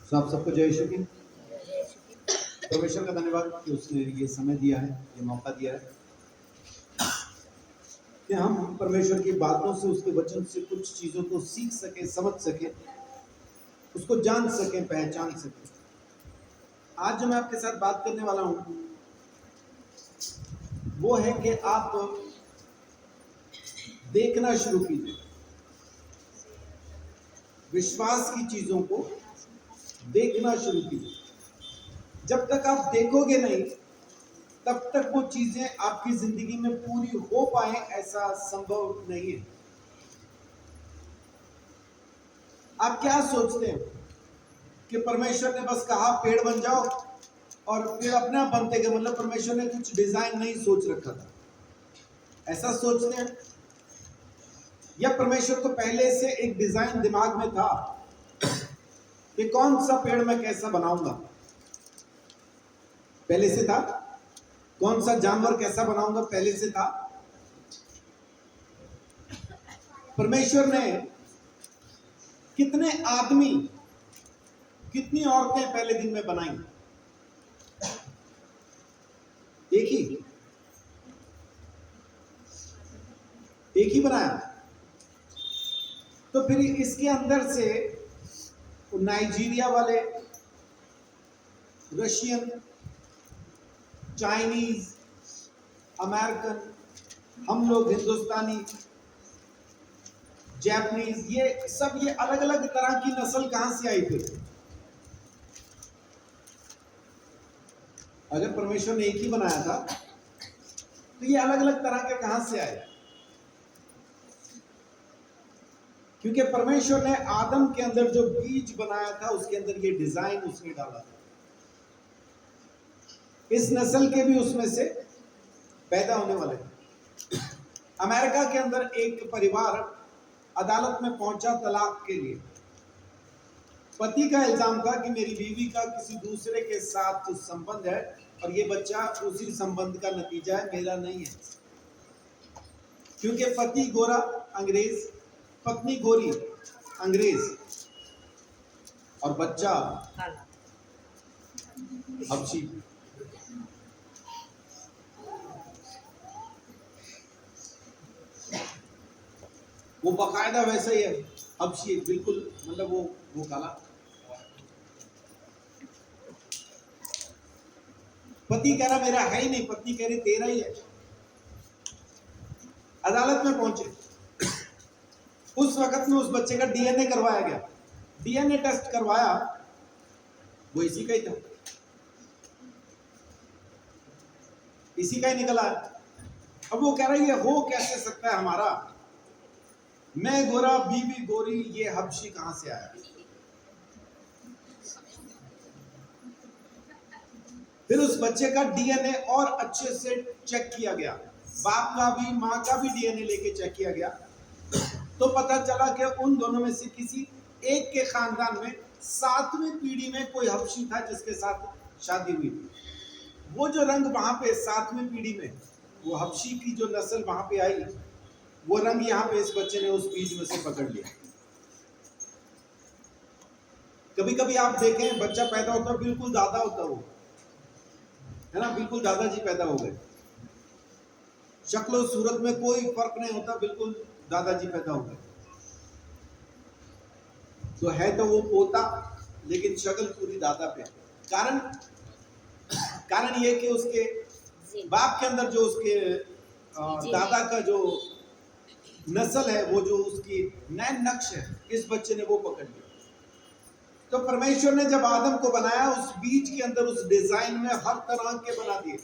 तो आप सबको जय श्री कृष्ण। परमेश्वर का धन्यवाद कि उसने ये समय दिया है, ये मौका दिया है कि हम परमेश्वर की बातों से, उसके वचन से कुछ चीज़ों को सीख सके, समझ सके, उसको जान सके, पहचान सके। आज जो मैं आपके साथ बात करने वाला हूँ वो है कि आप देखना शुरू कीजिए, विश्वास की चीज़ों को देखना शुरू कीजिए। जब तक आप देखोगे नहीं तब तक वो चीजें आपकी जिंदगी में पूरी हो पाए ऐसा संभव नहीं है। आप क्या सोचते हैं कि परमेश्वर ने बस कहा पेड़ बन जाओ और पेड़ अपने आप बनते गए, मतलब परमेश्वर ने कुछ डिजाइन नहीं सोच रखा था, ऐसा सोचते हैं? या परमेश्वर को पहले से एक डिजाइन दिमाग में था कि कौन सा पेड़ मैं कैसा बनाऊंगा? पहले से था। कौन सा जानवर कैसा बनाऊंगा? पहले से था। परमेश्वर ने कितने आदमी, कितनी औरतें पहले दिन में बनाई? एक ही बनाया। तो फिर इसके अंदर से नाइजीरिया वाले, रशियन, चाइनीज, अमेरिकन, हम लोग हिंदुस्तानी, जापानीज, ये सब ये अलग अलग तरह की नस्ल कहां से आई? फिर अगर परमेश्वर ने एक ही बनाया था तो ये अलग अलग तरह के कहां से आए? क्योंकि परमेश्वर ने आदम के अंदर जो बीज बनाया था उसके अंदर ये डिजाइन उसने डाला था, इस नस्ल के भी उसमें से पैदा होने वाले थे। अमेरिका के अंदर एक परिवार अदालत में पहुंचा तलाक के लिए। पति का इल्जाम था कि मेरी बीवी का किसी दूसरे के साथ संबंध है और ये बच्चा उसी संबंध का नतीजा है, मेरा नहीं है। क्योंकि पति गोरा अंग्रेज, पत्नी गोरी अंग्रेज और बच्चा हबशी। वो बाकायदा वैसा ही है, हबशी, बिल्कुल, मतलब वो काला। पति कह रहा मेरा है ही नहीं, पत्नी कह रही तेरा ही है। अदालत में पहुंचे। उस वक्त में उस बच्चे का डीएनए करवाया गया। डीएनए टेस्ट करवाया, वो इसी का ही था, इसी का ही निकला। अब वो कह रही है हो कैसे सकता है हमारा, मैं गोरा बीवी गोरी, ये हबशी कहां से आया? फिर उस बच्चे का डीएनए और अच्छे से चेक किया गया, बाप का भी मां का भी डीएनए लेके चेक किया गया। तो पता चला कि उन दोनों में से किसी एक के खानदान में 7वीं पीढ़ी में कोई हबशी था जिसके साथ शादी हुई थी। वो जो रंग वहां पे 7वीं पीढ़ी में, वो हबशी की जो नस्ल वहां पे आई, वो रंग यहाँ पे इस बच्चे ने उस बीज में से पकड़ लिया। कभी कभी आप देखें बच्चा पैदा होता है बिल्कुल दादा होता वो, है ना, बिल्कुल दादाजी पैदा हो गए, शक्ल सूरत में कोई फर्क नहीं होता, बिल्कुल दादाजी पैदा हो गए। तो है तो वो पोता, लेकिन शक्ल पूरी दादा पे। कारण ये कि उसके बाप के अंदर जो उसके दादा का जो नस्ल है, वो जो उसकी नैन नक्श है, इस बच्चे ने वो पकड़ लिया। तो परमेश्वर ने जब आदम को बनाया, उस बीज के अंदर, उस डिजाइन में हर तरह के बना दिए,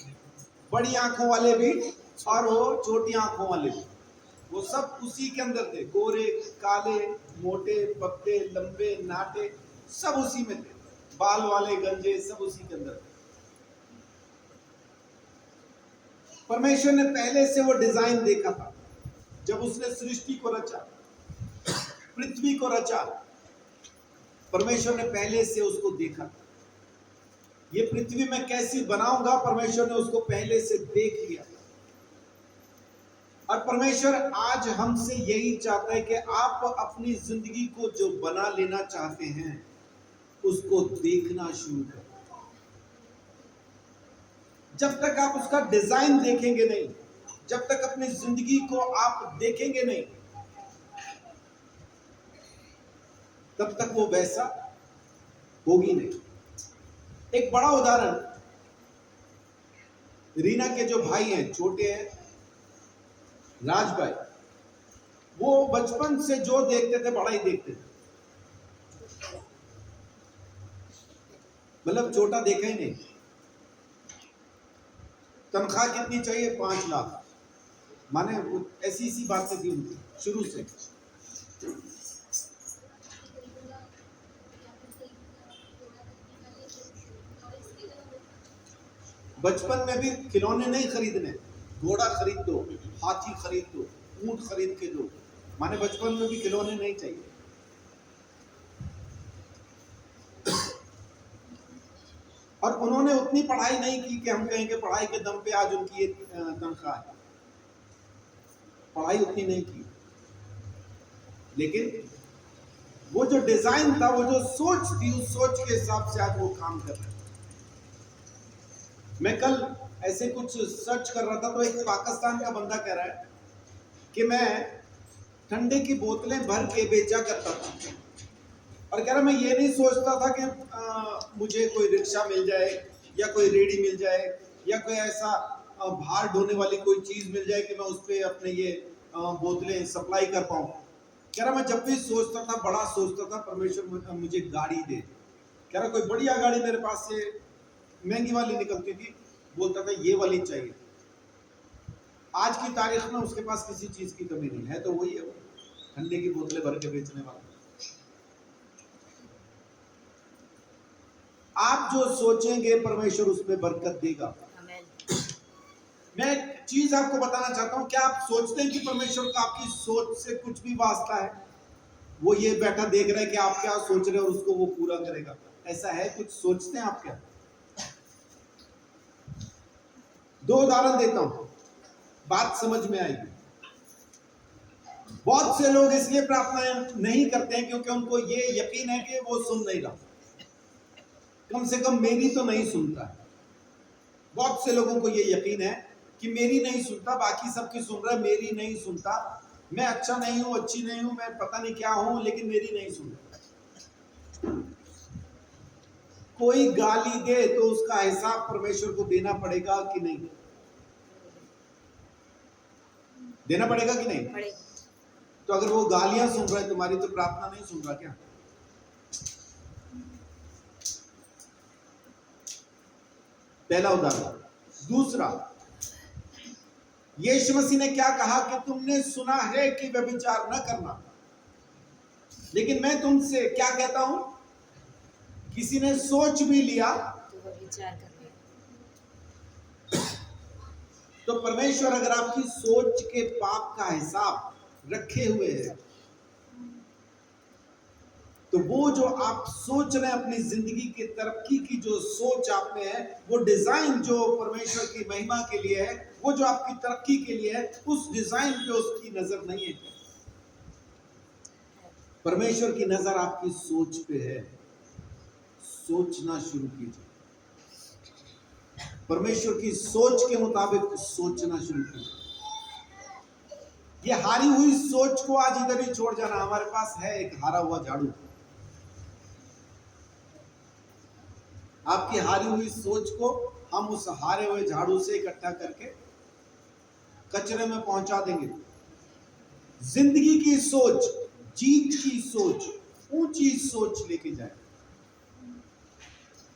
बड़ी आंखों वाले भी और वो छोटी आंखों वाले भी, वो सब उसी के अंदर थे। गोरे, काले, मोटे, पतले, लंबे, नाटे, सब उसी में थे। बाल वाले, गंजे, सब उसी के अंदर थे। परमेश्वर ने पहले से वो डिजाइन देखा था। जब उसने सृष्टि को रचा, पृथ्वी को रचा, परमेश्वर ने पहले से उसको देखा। ये पृथ्वी में कैसी बनाऊंगा, परमेश्वर ने उसको पहले से देख लिया। और परमेश्वर आज हमसे यही चाहता है कि आप अपनी जिंदगी को जो बना लेना चाहते हैं, उसको देखना शुरू करो। जब तक आप उसका डिजाइन देखेंगे नहीं, जब तक अपनी जिंदगी को आप देखेंगे नहीं, तब तक वो वैसा होगी नहीं। एक बड़ा उदाहरण, रीना के जो भाई हैं, छोटे हैं, राज भाई, वो बचपन से जो देखते थे बड़ा ही देखते थे। मतलब छोटा देखा ही नहीं। तनख्वाह कितनी चाहिए? 5 लाख। माने ऐसी सी बातें थी उनकी शुरू से। बचपन में भी खिलौने नहीं खरीदने, घोड़ा खरीद दो, हाथी खरीद दो, ऊंट खरीद के दो। माने बचपन में भी खिलौने नहीं चाहिए। और उन्होंने उतनी पढ़ाई नहीं की कि हम कहेंगे पढ़ाई के दम पे आज उनकी तनख्वाह है। पढ़ाई उतनी नहीं की, लेकिन वो जो डिजाइन था, वो जो सोच थी, उस सोच के हिसाब से आज वो काम कर रहे हैं। मैं कल ऐसे कुछ सर्च कर रहा था, तो एक पाकिस्तान का बंदा कह रहा है कि मैं ठंडे की बोतलें भर के बेचा करता था, और कह रहा मैं ये नहीं सोचता था कि मुझे कोई रिक्शा मिल जाए या कोई रेडी मिल जाए या कोई ऐसा भार ढोने वाली कोई चीज मिल जाए कि मैं उस पर अपने ये बोतलें सप्लाई कर पाऊँ। कह रहा मैं जब भी सोचता था, बड़ा सोचता था, परमेश्वर मुझे गाड़ी दे। कह रहा कोई बढ़िया गाड़ी मेरे पास से महंगी वाली निकलती थी, बोलता था ये वाली चाहिए। आज की तारीख में उसके पास किसी चीज की कमी नहीं है, तो वही है, वो ठंडे की बोतलें भर के बेचने वाला। आप जो सोचेंगे परमेश्वर उसमें बरकत देगा। मैं एक चीज आपको बताना चाहता हूं, क्या आप सोचते हैं कि परमेश्वर का आपकी सोच से कुछ भी वास्ता है? वो ये बैठा देख रहा है कि आप क्या सोच रहे हो और उसको वो पूरा करेगा? ऐसा है? कुछ सोचते हैं आप क्या? दो उदाहरण देता हूं, बात समझ में आएगी। बहुत से लोग इसलिए प्रार्थना नहीं करते हैं क्योंकि उनको ये यकीन है कि वो सुन नहीं रहा, कम से कम मेरी तो नहीं सुनता है। बहुत से लोगों को ये यकीन है कि मेरी नहीं सुनता, बाकी सबकी सुन रहा है, मेरी नहीं सुनता। मैं अच्छा नहीं हूं, अच्छी नहीं हूं, मैं पता नहीं क्या हूं, लेकिन मेरी नहीं सुनता। कोई गाली दे तो उसका हिसाब परमेश्वर को देना पड़ेगा कि नहीं? देना पड़ेगा कि नहीं? पड़ेगा। तो अगर वो गालियां सुन रहा है तुम्हारी, तो प्रार्थना नहीं सुन रहा क्या? पहला उदाहरण। दूसरा, यीशु मसीह ने क्या कहा कि तुमने सुना है कि व्यभिचार न करना, लेकिन मैं तुमसे क्या कहता हूं, किसी ने सोच भी लिया तो व्यभिचार कर लिया। तो परमेश्वर अगर आपकी सोच के पाप का हिसाब रखे हुए है, तो वो जो आप सोच रहे हैं अपनी जिंदगी की तरक्की की जो सोच आप में है, वो डिजाइन जो परमेश्वर की महिमा के लिए है, वो जो आपकी तरक्की के लिए है, उस डिजाइन पे उसकी नजर नहीं है। परमेश्वर की नजर आपकी सोच पे है। सोचना शुरू कीजिए, परमेश्वर की सोच के मुताबिक सोचना शुरू कीजिए। ये हारी हुई सोच को आज इधर ही छोड़ जाना। हमारे पास है एक हारा हुआ झाड़ू, आपकी हारी हुई सोच को हम उस हारे हुए झाड़ू से इकट्ठा करके कचरे में पहुंचा देंगे। जिंदगी की सोच, जीत की सोच, ऊंची सोच लेके जाए।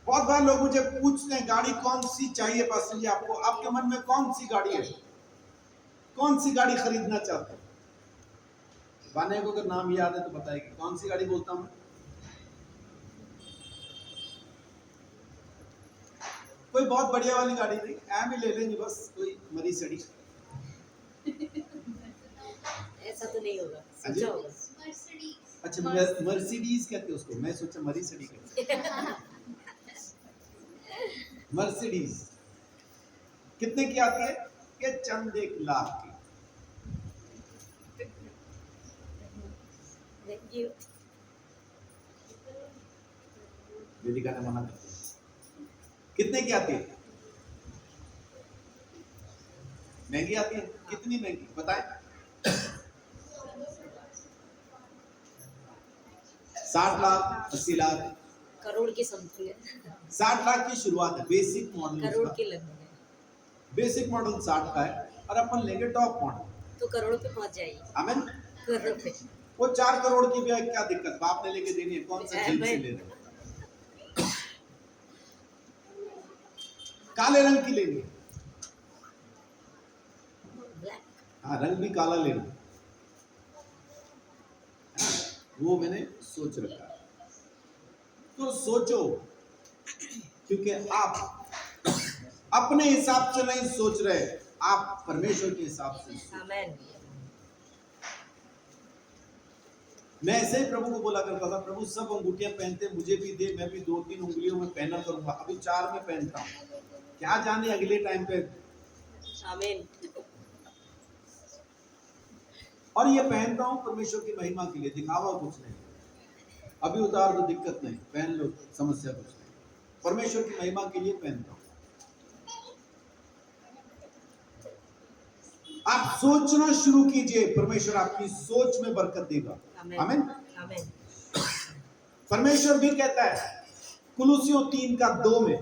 बहुत बार लोग मुझे पूछते हैं गाड़ी कौन सी चाहिए पास्टर जी आपको, आपके मन में कौन सी गाड़ी है, कौन सी गाड़ी खरीदना चाहते हैं? बाने को अगर नाम याद है तो बताएगी कौन सी गाड़ी बोलता हूं। कोई बहुत बढ़िया वाली गाड़ी नहीं, एम ही ले लेंगे बस, कोई मर्सिडीज। ऐसा तो नहीं होगा, सोचा होगा। अच्छा, मर्सिडीज कहते हैं उसको, मैं सोचा मर्सिडीज कहते हैं। मर्सिडीज कितने की आती है? कि चंद 1 लाख की। वेदिका ने मना कर दिया। कितने की आती है? महंगी आती है? कितनी महंगी बताएं? 60 लाख, 80 लाख, करोड़ की समथिंग है। 60 लाख की शुरुआत है। बेसिक मॉडल करोड़ उसका, की लगभग है, बेसिक मॉडल 60 का है और अपन लेंगे टॉप मॉडल। तो करोड़ पे पहुंच जाएगी। आमीन। करोड़ पे। वो 4 करोड़ की भी है, क्या दिक्कत? बाप ने लेके देनी है, कौन सा जेब से ले रहे हैं? काले रंग की लेनी है। ब्लैक। हाँ, रंग भी काला लेना है। वो मैंने सोच रखा है। तो सोचो, क्योंकि आप अपने हिसाब से नहीं सोच रहे, आप परमेश्वर के हिसाब से सोच। आमेन। मैं ऐसे ही प्रभु को बोला करता था, प्रभु सब अंगूठियां पहनते मुझे भी दे, मैं भी 2-3 उंगलियों में पहना करूंगा। अभी 4 में पहनता हूं, क्या जाने अगले टाइम पे। आमेन। और ये पहनता हूं परमेश्वर की महिमा के लिए, दिखावा कुछ नहीं। अभी उतार दो, दिक्कत नहीं, पहन लो, समस्या कुछ नहीं। परमेश्वर की महिमा के लिए पहनता हूं। आप सोचना शुरू कीजिए, परमेश्वर आपकी सोच में बरकत देगा। आमीन। आमेन। परमेश्वर भी कहता है कुलुसियों 3:2 में,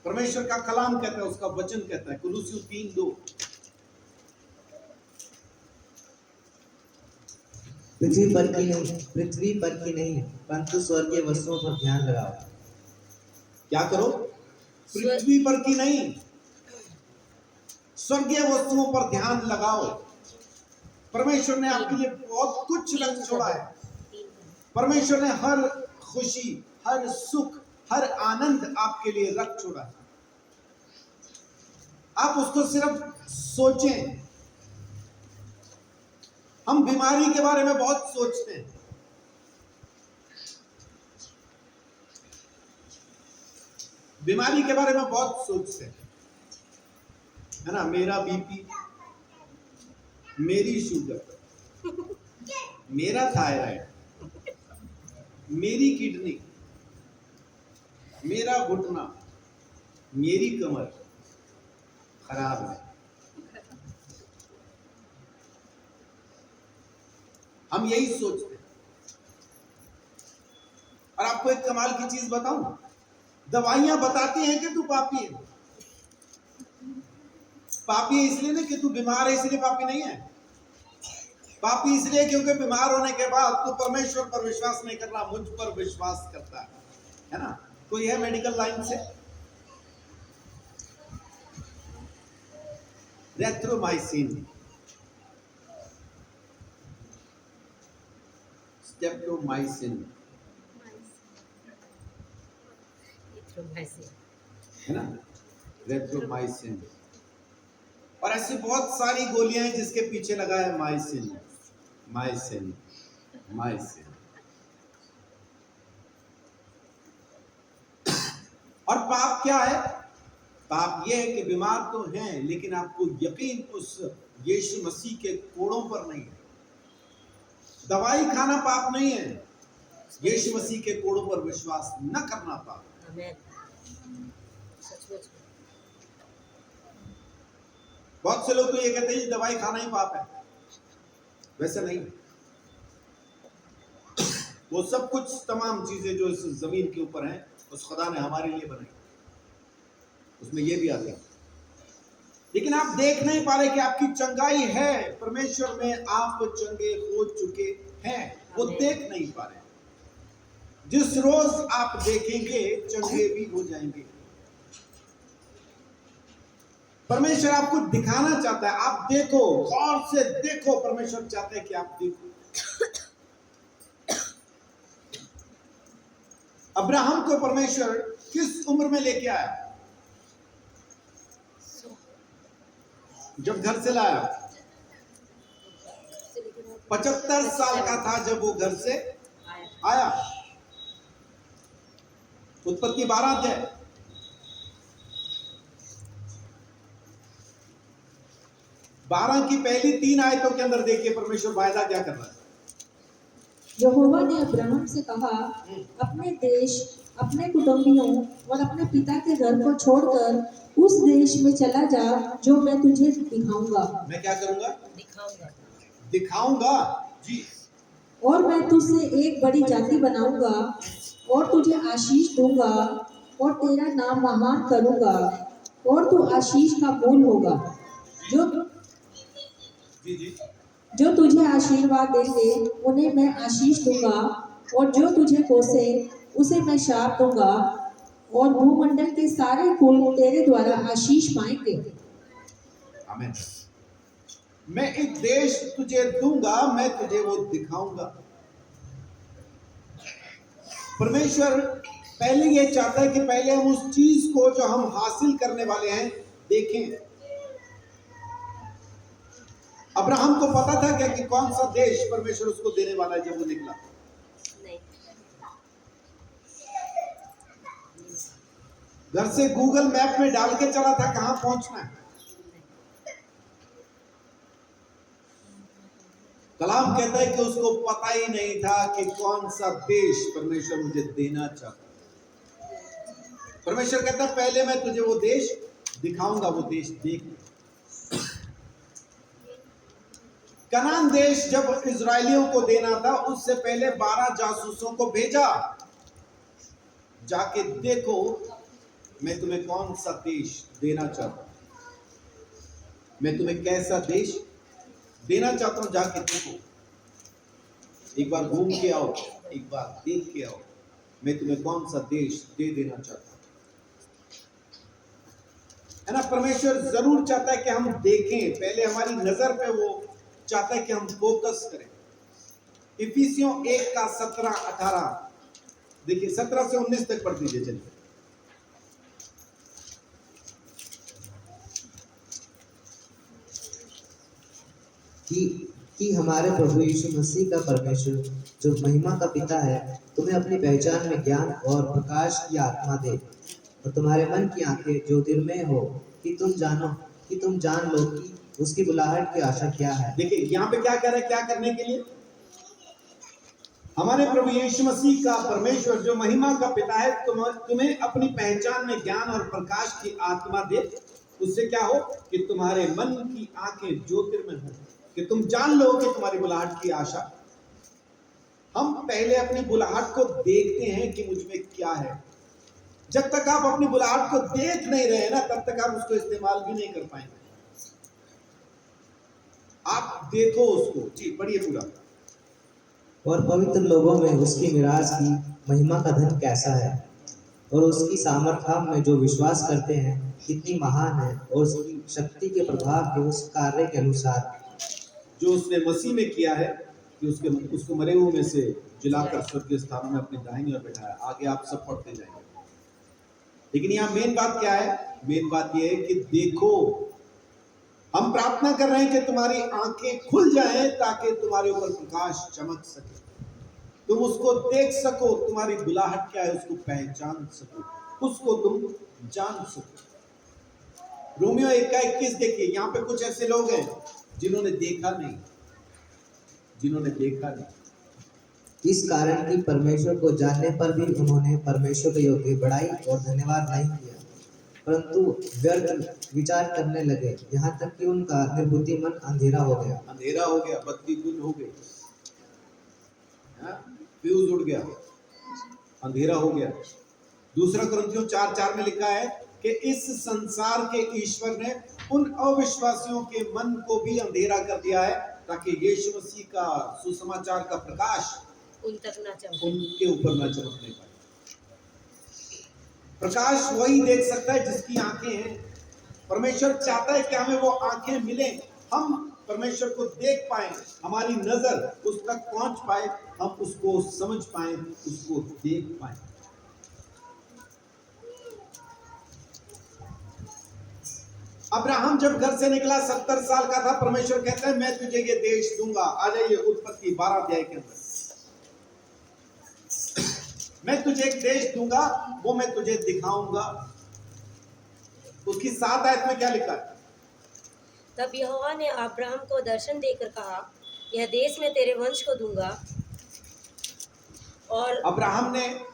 परमेश्वर का कलाम कहता है, उसका वचन कहता है, कुलुसियों 3:2, पृथ्वी पर की नहीं परंतु स्वर्गीय वस्तुओं पर ध्यान लगाओ। क्या करो? पृथ्वी पर की नहीं, स्वर्गीय वस्तुओं पर ध्यान लगाओ। परमेश्वर ने आपके लिए बहुत कुछ रख छोड़ा है। परमेश्वर ने हर खुशी, हर सुख, हर आनंद आपके लिए रख छोड़ा है। आप उसको सिर्फ सोचें। हम बीमारी के बारे में बहुत सोचते हैं, बीमारी के बारे में बहुत सोचते हैं, है ना? मेरा बीपी, मेरी शुगर, मेरा थायराइड, मेरी किडनी, मेरा घुटना, मेरी कमर खराब है। हम यही सोचते हैं। और आपको एक कमाल की चीज बताऊं, दवाइयां बताती हैं कि तू पापी है। पापी है इसलिए नहीं कि तू बीमार है इसलिए पापी नहीं है। पापी इसलिए क्योंकि बीमार होने के बाद तू परमेश्वर पर विश्वास नहीं कर रहा, मुझ पर विश्वास करता है ना? कोई है मेडिकल लाइन से? रेथ्रोमाइसिन, स्टेप्टोमाइसिन, है ना? रेथ्रोमाइसिन। और ऐसी बहुत सारी गोलियां हैं जिसके पीछे लगा है माइसिन, माइसिन, माइसिन। और पाप क्या है? पाप यह है कि बीमार तो हैं लेकिन आपको यकीन उस यीशु मसीह के कोड़ों पर नहीं है। दवाई खाना पाप नहीं है, यीशु मसीह के कोड़ों पर विश्वास न करना पाप। बहुत से लोग तो ये कहते हैं दवाई खाना ही पाप है। वैसे नहीं, वो सब कुछ तमाम चीजें जो इस जमीन के ऊपर हैं उस खुदा ने हमारे लिए बनाई, उसमें ये भी आता है। लेकिन आप देख नहीं पा रहे कि आपकी चंगाई है, परमेश्वर में आप चंगे हो चुके हैं, वो देख नहीं पा रहे। जिस रोज आप देखेंगे चंगे भी हो जाएंगे। परमेश्वर आपको दिखाना चाहता है, आप देखो, गौर से देखो। परमेश्वर चाहता है कि आप देखो। अब्राहम को परमेश्वर किस उम्र में लेके आया? जब घर से लाया 75 साल का था जब वो घर से आया। उत्पत्ति 12 अध्याय। बारह की पहली 3 आयतों के अंदर देखिए परमेश्वर वायदा क्या कर रहा है। यहोवा ने अब्राहम से कहा, अपने देश, अपने कुटुंबियों और अपने पिता के घर को छोड़कर उस देश में चला जा जो मैं तुझे दिखाऊंगा। मैं क्या करूंगा? दिखाऊंगा। दिखाऊंगा। जी। और मैं तुझसे एक बड़ी जाति बनाऊंगा और तुझे आशीष दूंगा और तेरा नाम महान करूंगा और तू आशीष का मूल होगा। जो जी जी। जो तुझे आशीर्वाद देंगे उन्हें मैं आशीष दूंगा और जो तुझे कोसे उसे मैं शाप दूंगा और भूमंडल के सारे कुल तेरे द्वारा आशीष पाएंगे। आमीन। मैं एक देश तुझे दूंगा, मैं तुझे वो दिखाऊंगा। परमेश्वर पहले ये चाहता है कि पहले हम उस चीज को जो हम हासिल करने वाले हैं देखें। अब्राहम को पता था क्या कि कौन सा देश परमेश्वर उसको देने वाला है जब वो निकला? नहीं। घर से गूगल मैप में डाल के चला था कहां पहुंचना है। कलाम कहता है कि उसको पता ही नहीं था कि कौन सा देश परमेश्वर मुझे देना चाहता है। परमेश्वर कहता है पहले मैं तुझे वो देश दिखाऊंगा, वो देश देख। कनान देश जब इजरायलियों को देना था उससे पहले 12 जासूसों को भेजा, जाके देखो मैं तुम्हें कौन सा देश देना चाहता हूं, मैं तुम्हें कैसा देश देना चाहता हूं, जाके देखो, एक बार घूम के आओ, एक बार देख के आओ, मैं तुम्हें कौन सा देश दे देना चाहता हूं। है ना? परमेश्वर जरूर चाहता है कि हम देखें, पहले हमारी नजर पे वो चाहता है कि हम फोकस करें। इफिसियों 1 का 17-18 देखिए, 17 से 19 तक पढ़ दीजिए। चलिए कि हमारे प्रभु यीशु मसीह का परमेश्वर जो महिमा का पिता है तुम्हें अपनी पहचान में ज्ञान और प्रकाश की आत्मा दे और तुम्हारे मन की आंखें ज्योतिर्मय हो कि तुम जान लो कि उसकी बुलाहट की आशा क्या है। देखिए यहाँ पे क्या कह रहा है, क्या करने के लिए? हमारे प्रभु यीशु मसीह का परमेश्वर जो महिमा का पिता है तुम्हें अपनी पहचान में ज्ञान और प्रकाश की आत्मा दे। उससे क्या हो कि तुम्हारे मन की आंखें ज्योतिर्मय हो, कि तुम जान लो कि तुम्हारी बुलाहट की आशा। हम पहले अपनी बुलाहट को देखते हैं कि मुझ में क्या है। जब तक आप अपनी बुलाहट को देख नहीं रहे ना, तब तक आप उसको इस्तेमाल भी नहीं कर पाएंगे। आप देखो उसको। जी पढ़िए पूरा। और पवित्र लोगों में उसकी मिराज की महिमा का धन कैसा है और उसकी सामर्थ्य में जो विश्वास करते हैं कितनी महान है और उसकी शक्ति के प्रभाव के उस कार्य के अनुसार जो उसने मसीह में किया है कि उसको मरे हुए में से जिलाकर स्वर्गीय स्थानों में अपनी दाहिनी ओर बैठाया। आगे आप सब पढ़ते जाएंगे। लेकिन यहाँ मेन बात क्या है? मेन बात यह है कि देखो, हम प्रार्थना कर रहे हैं कि तुम्हारी आंखें खुल जाएं ताकि तुम्हारे ऊपर प्रकाश चमक सके, तुम उसको देख सको, तुम्हारी बुलाहट क्या है उसको पहचान सको, उसको तुम जान सको। रोमियो 1 का 21 देखिए। यहाँ पे कुछ ऐसे लोग हैं जिन्होंने देखा नहीं। इस कारण कि परमेश्वर को जानने पर भी उन्होंने परमेश्वर के योग्य बड़ाई और धन्यवाद नहीं किया, परंतु व्यर्थ विचार करने लगे, यहाँ तक कि उनका निर्बुद्धि मन अंधेरा हो गया, बत्ती गुल हो गई, फ्यूज उड़ गया, अंधेरा हो गया। दूसरा कुरिन्थियों 4:4 में लिखा है कि इस संसार के ईश्वर ने उन अविश्वासियों के मन को भी अंधेरा कर दिया है ताकि यीशु मसीह का सुसमाचार का प्रकाश उन तक ना चमके, उनके ऊपर ना चमकने पाए। प्रकाश वही देख सकता है जिसकी आंखें हैं। परमेश्वर चाहता है कि हमें वो आंखें मिले, हम परमेश्वर को देख पाए, हमारी नजर उस तक पहुंच पाए, हम उसको समझ पाए, उसको देख पाए। अब्राहम जब घर से निकला 70 साल का था, परमेश्वर कहता है मैं तुझे ये देश दूंगा। आ जाइए उत्पत्ति 12 अध्याय के अंदर। मैं तुझे एक देश दूंगा, वो मैं तुझे दिखाऊंगा। उसकी 7 आयत में क्या लिखा है? तब यहोवा ने अब्राहम को दर्शन देकर कहा, यह देश मैं तेरे वंश को दूंगा और अब्राहम ने,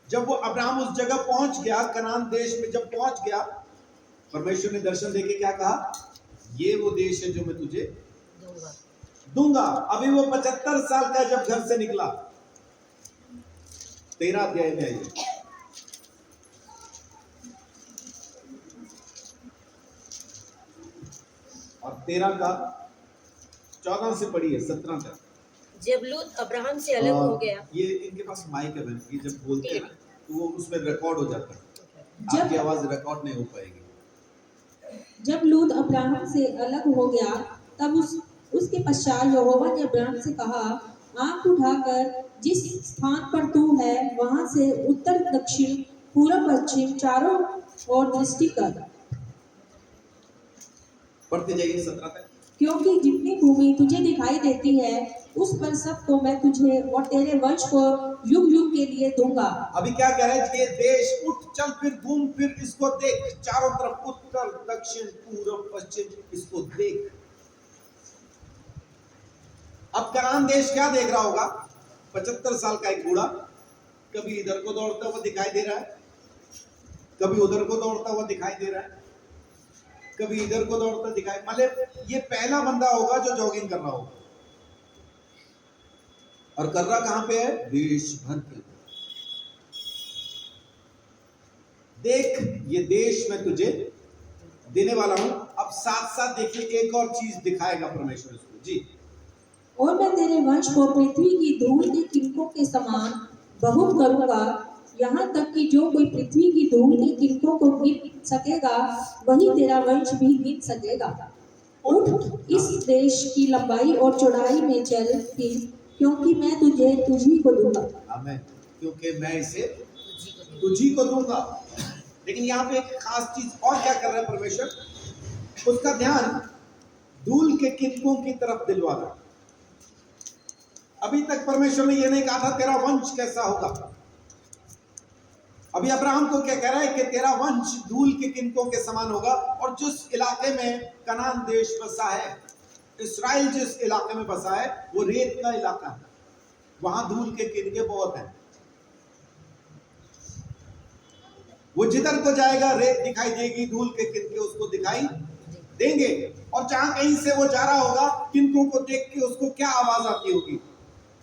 जब वो अब्राहम उस जगह पहुंच गया, कनान देश में जब पहुंच गया, परमेश्वर ने दर्शन देके क्या कहा, ये वो देश है जो मैं तुझे दूंगा। दूंगा। अभी वो 75 साल का जब घर से निकला, 13 अध्याय में है ये। और 13 का 14 से पढ़िए 17 तक। जब लूत अब्राहम से अलग हो गया। ये इनके पास माइक है बहन, ये जब बोलते हैं ना तो वो उसमें रिकॉर्ड हो जाता है, जब- आपकी आवाज रिकॉर्ड नहीं हो पाएगी। जब लूत अब्राहम से अलग हो गया, तब उसके पश्चात यहोवा ने अब्राहम से कहा, आंख उठाकर जिस स्थान पर तू है वहां से उत्तर दक्षिण पूर्व पश्चिम चारों ओर दृष्टि कर, पढ़ते जाइए 17 तक। क्योंकि जितनी भूमि तुझे दिखाई देती है उस पर सबको मैं तुझे और तेरे वंश को युग युग के लिए दूंगा। अभी क्या कह रहे हैं, ये देश उठ चल फिर घूम फिर इसको देख, चारों तरफ उत्तर दक्षिण पूर्व पश्चिम, इसको देख। अब कनान देश क्या देख रहा होगा, 75 साल का एक बूढ़ा, कभी इधर को दौड़ता हुआ दिखाई दे रहा है, कभी उधर को दौड़ता हुआ दिखाई दे रहा है, कभी इधर को दौड़ता दिखाई, मतलब ये पहला बंदा होगा जो जॉगिंग कर रहा होगा। और कर रहा कहां पे है, देश भर के। देख ये देश मैं तुझे देने वाला हूं। अब साथ साथ देखिए एक और चीज दिखाएगा परमेश्वर इसको जी। और मैं तेरे वंश को पृथ्वी की धूल के किनकों के समान बहुत करूंगा, यहाँ तक कि जो कोई पृथ्वी की धूल के किनकों को गिन सकेगा वही तेरा वंश भी गिन सकेगा। उठ इस देश की लंबाई और चौड़ाई में चल फिर, क्योंकि मैं तुझी को दूंगा। आमीन। क्योंकि मैं इसे तुझी को दूंगा। लेकिन यहाँ पे एक खास चीज और क्या कर रहा है परमेश्वर, उसका ध्यान धूल के किनकों की तरफ दिलवा रहा है। अभी तक परमेश्वर ने यह नहीं कहा था तेरा वंश कैसा होगा। अभी अब्राहम को क्या कह रहा है कि तेरा वंश धूल के किनकों के समान होगा। और जिस इलाके में कनान देश बसा है, इस्राइल जिस इलाके में बसा है, वो रेत का इलाका है, वहां धूल के किनके बहुत हैं। वो जिधर को जाएगा रेत दिखाई देगी, धूल के किनके उसको दिखाई देंगे। और जहां कहीं से वो जा रहा होगा, किनकों को देख के उसको क्या आवाज आती होगी,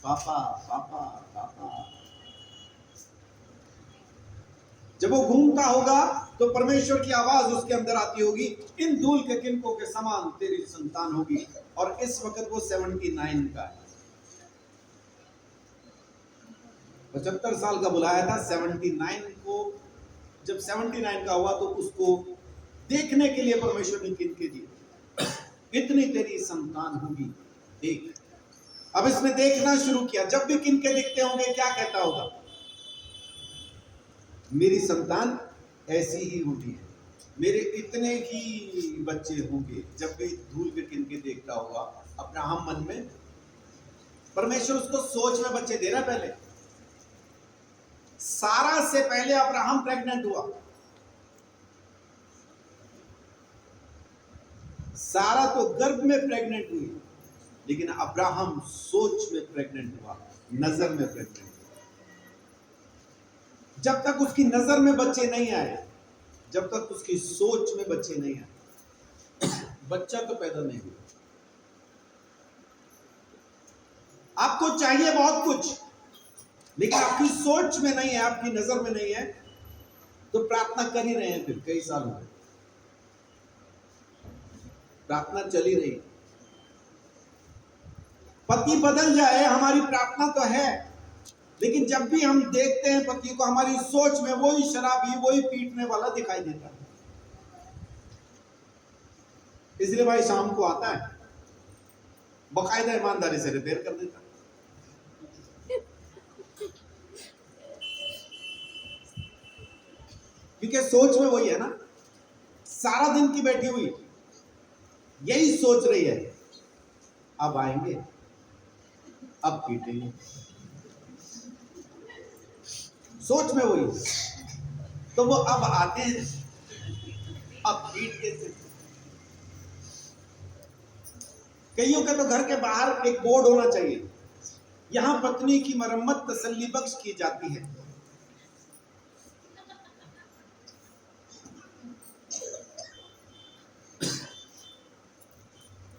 पापा पापा पापा। जब वो घूमता होगा तो परमेश्वर की आवाज उसके अंदर आती होगी, इन धूल के किनकों के समान तेरी संतान होगी। और इस वक्त वो 79 का है, 75 साल का बुलाया था, 79 को जब 79 का हुआ तो उसको देखने के लिए परमेश्वर ने किनके दिए, इतनी तेरी संतान होगी देख। अब इसने देखना शुरू किया, जब भी किनके दिखते होंगे क्या कहता होगा, मेरी संतान ऐसी ही होगी, मेरे इतने ही बच्चे होंगे। जब भी धूल के किनके देखता होगा, अब्राहम मन में, परमेश्वर उसको सोच में बच्चे दे रहा पहले। सारा से पहले अब्राहम प्रेग्नेंट हुआ, सारा तो गर्भ में प्रेग्नेंट हुई, लेकिन अब्राहम सोच में प्रेग्नेंट हुआ, नजर में प्रेग्नेंट हुआ। जब तक उसकी नजर में बच्चे नहीं आए, जब तक उसकी सोच में बच्चे नहीं आए, बच्चा तो पैदा नहीं हुआ। आपको चाहिए बहुत कुछ, लेकिन आपकी सोच में नहीं है, आपकी नजर में नहीं है, तो प्रार्थना कर ही रहे हैं। फिर कई साल हो गए, प्रार्थना चली रही। पति बदल जाए, हमारी प्रार्थना तो है, लेकिन जब भी हम देखते हैं पति को, हमारी सोच में वही शराबी, वही पीटने वाला दिखाई देता है। इसलिए भाई शाम को आता है, बाकायदा ईमानदारी से रिपेयर कर देता है। क्योंकि सोच में वही है ना, सारा दिन की बैठी हुई यही सोच रही है, अब आएंगे, अब पीटेंगे, सोच में वही। तो वो अब आते हैं, अब पीट के। कईयों के तो घर के बाहर एक बोर्ड होना चाहिए, यहां पत्नी की मरम्मत तसल्ली बख्श की जाती है।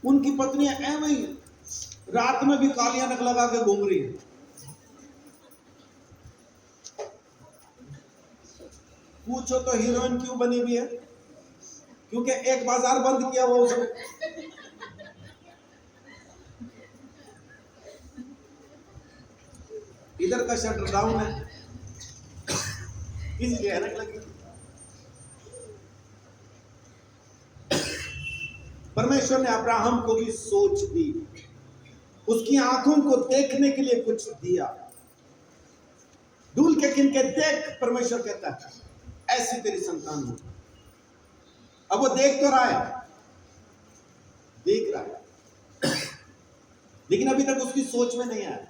उनकी पत्नियां ऐਵੇਂ ही रात में भी कालियां नक लगा के घूम रही है। पूछो तो हीरोइन क्यों बनी हुई है? क्योंकि एक बाजार बंद किया वो उसने। इधर का शटर डाउन है, इसलिए हैरत लगी। परमेश्वर ने अब्राहम को भी सोच दी, उसकी आंखों को देखने के लिए कुछ दिया। धूल के किनके देख, परमेश्वर कहता है ऐसी तेरी संतान हो। अब वो देख तो रहा है, देख रहा है, लेकिन अभी तक उसकी सोच में नहीं आया।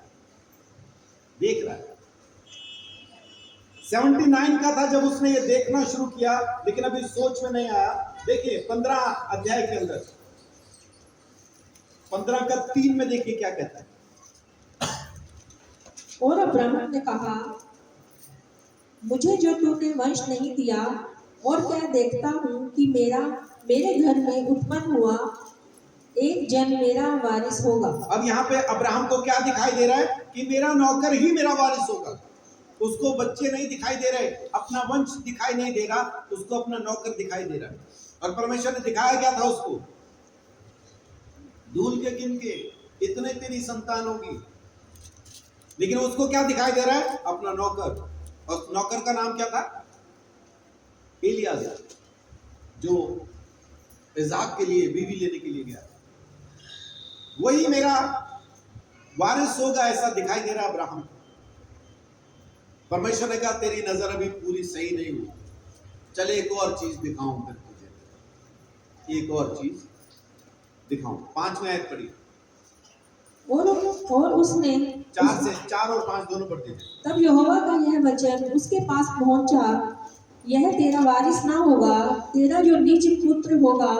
देख रहा है। 79 का था जब उसने ये देखना शुरू किया, लेकिन अभी सोच में नहीं आया। देखिए 15 अध्याय के अंदर 15 का 3 में देखिए क्या कहता है। और अब्राहम ने कहा, मुझे जो तूने वंश नहीं दिया, और क्या देखता हूँ कि मेरे घर में उत्पन्न हुआ एक जन मेरा वारिस होगा। अब यहाँ पे अब्राहम को क्या दिखाई दे रहा है कि मेरा नौकर ही मेरा वारिस होगा। उसको बच्चे नहीं दिखाई दे रहे, अपना वंश दिखाई नहीं दे रहा, उसको अपना नौकर दिखाई दे रहा है। और परमेश्वर ने दिखाया क्या था उसको? धूल के गिनके इतने तेरी संतान होगी, लेकिन उसको क्या दिखाई दे रहा है? अपना नौकर। और नौकर का नाम क्या था? एलियाजर, जो इसाक के लिए बीवी लेने के लिए गया। वही मेरा वारिस होगा, ऐसा दिखाई दे रहा अब्राहम। परमेश्वर ने कहा तेरी नजर अभी पूरी सही नहीं हुई, चल एक और चीज दिखाऊं फिर तुझे, एक और चीज दिखाऊं। 5वें आयत पढ़िए। और उसने 4 और 5 दोनों पढ़ते हैं। तब यहोवा का यह वचन उसके पास पहुंचा, यह तेरा वारिस ना होगा, तेरा जो निज पुत्र होगा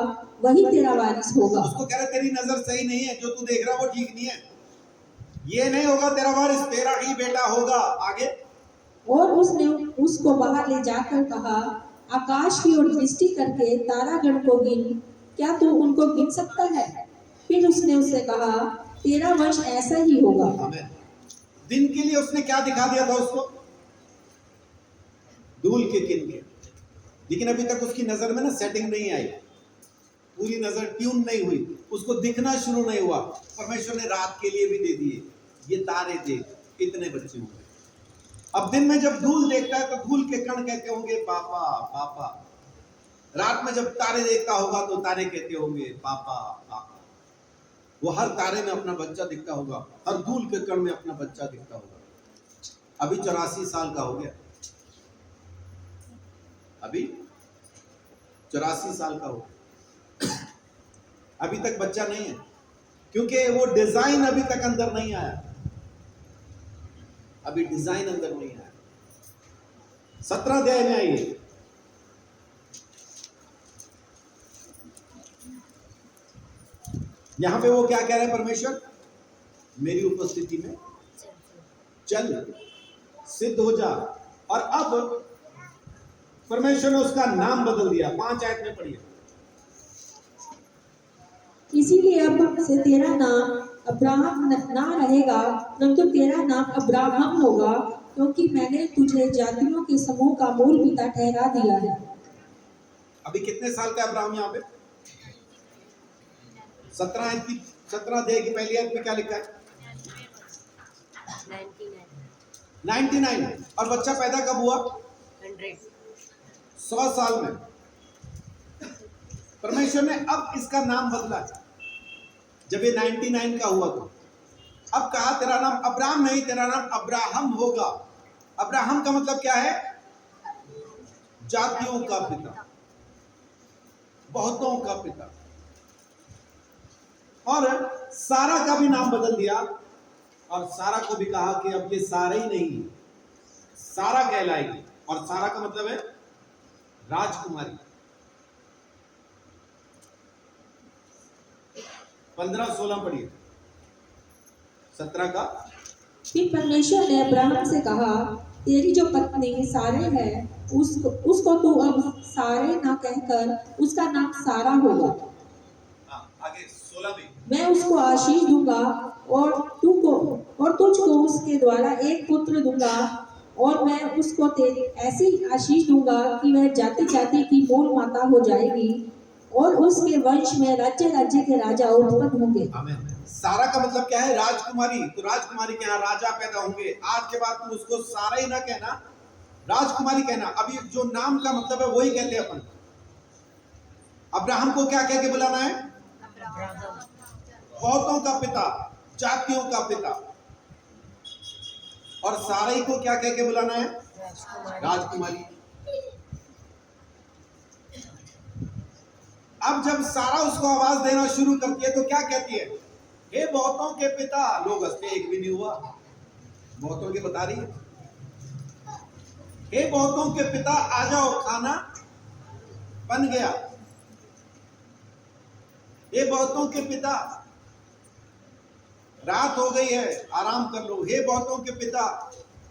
वही तेरा वारिस होगा। उसको कह रहे तेरी नजर सही नहीं है, जो तू देख रहा है वो ठीक नहीं है, ये नहीं होगा तेरा वारिस, तेरा ही बेटा होगा। आगे। और उसने उसको बाहर ले जाकर कहा, आकाश की ओर दृष्टि करके तारागण को गिन, क्या तू उनको गिन सकता है? फिर उसने उससे कहा, तेरा वंश ऐसा ही होगा। आमीन। दिन के लिए उसने क्या दिखा दिया था उसको? धूल के किनके। लेकिन अभी तक उसकी नजर में ना सेटिंग नहीं आई, पूरी नजर ट्यून नहीं हुई, उसको दिखना शुरू नहीं हुआ। परमेश्वर ने रात के लिए भी दे दिए, ये तारे देख इतने बच्चे होंगे। अब दिन में जब धूल देखता है तो धूल के कण कहते होंगे पापा पापा। रात में जब तारे देखता होगा तो तारे कहते होंगे पापा पापा। वो हर तारे में अपना बच्चा दिखता होगा, हर धूल के कण में अपना बच्चा दिखता होगा। अभी 84 साल का हो गया, अभी 84 साल का हो गया, अभी तक बच्चा नहीं है, क्योंकि वो डिजाइन अभी तक अंदर नहीं आया। अभी डिजाइन अंदर नहीं आया। 17 अध्याय में आइए। यहां पे वो क्या कह रहे हैं परमेश्वर? मेरी उपस्थिति में चल, सिद्ध हो जा। और अब परमेश्वर ने उसका नाम बदल दिया। 5 आयत में पढ़िए। इसीलिए अब से तेरा नाम अब्राहम ना रहेगा, परंतु तेरा नाम अब्राहम होगा, क्योंकि मैंने तुझे जातियों के समूह का मूल पिता ठहरा दिया है। अभी कितने साल का अब्राहम यहाँ पे? 17 अध्याय की पहली आयत में क्या लिखा है? 99। और बच्चा पैदा कब हुआ? 100 साल में। परमेश्वर ने अब इसका नाम बदला। जब ये 99 का हुआ तो अब कहा तेरा नाम अब्राहम नहीं, तेरा नाम अब्राहम होगा। अब्राहम का मतलब क्या है? जातियों का पिता, बहुतों का पिता। और सारा का भी नाम बदल दिया, और सारा को भी कहा कि अब ये सारा ही नहीं, सारा कहलाएगी। और सारा का मतलब है राजकुमारी। 15-16 पढ़िए। 17 का फिर परमेश्वर ने अब्राहम से कहा, तेरी जो पत्नी सारे है उसको तू अब सारे ना कहकर उसका नाम सारा होगा। आगे 16 में मैं उसको आशीष दूंगा और तुझको उसके द्वारा एक पुत्र दूंगा, और मैं उसको तेरी ऐसी आशीष दूंगा कि वह जाति जाति की मूल माता हो जाएगी, और उसके वंश में राज्य राज्य के राजा उत्पन्न होंगे। आमीन। सारा का मतलब क्या है? राजकुमारी। तो राजकुमारी के यहाँ राजा पैदा होंगे। आज के बाद तुम उसको सारा ही ना कहना, राजकुमारी कहना। अभी जो नाम का मतलब है वही कहते हैं अपन। अब्राहम को क्या कह के बुलाना है? बहुतों का पिता, जातियों का पिता। और साराई को क्या कह के बुलाना है? राजकुमारी। अब जब सारा उसको आवाज देना शुरू करती है तो क्या कहती है? हे बहुतों के पिता। लोग हंसते, एक भी नहीं हुआ। बहुतों के बता रही है। हे बहुतों के पिता, आ जाओ, खाना बन गया। हे बहुतों के पिता, रात हो गई है, आराम कर लो। हे बहुतों के पिता,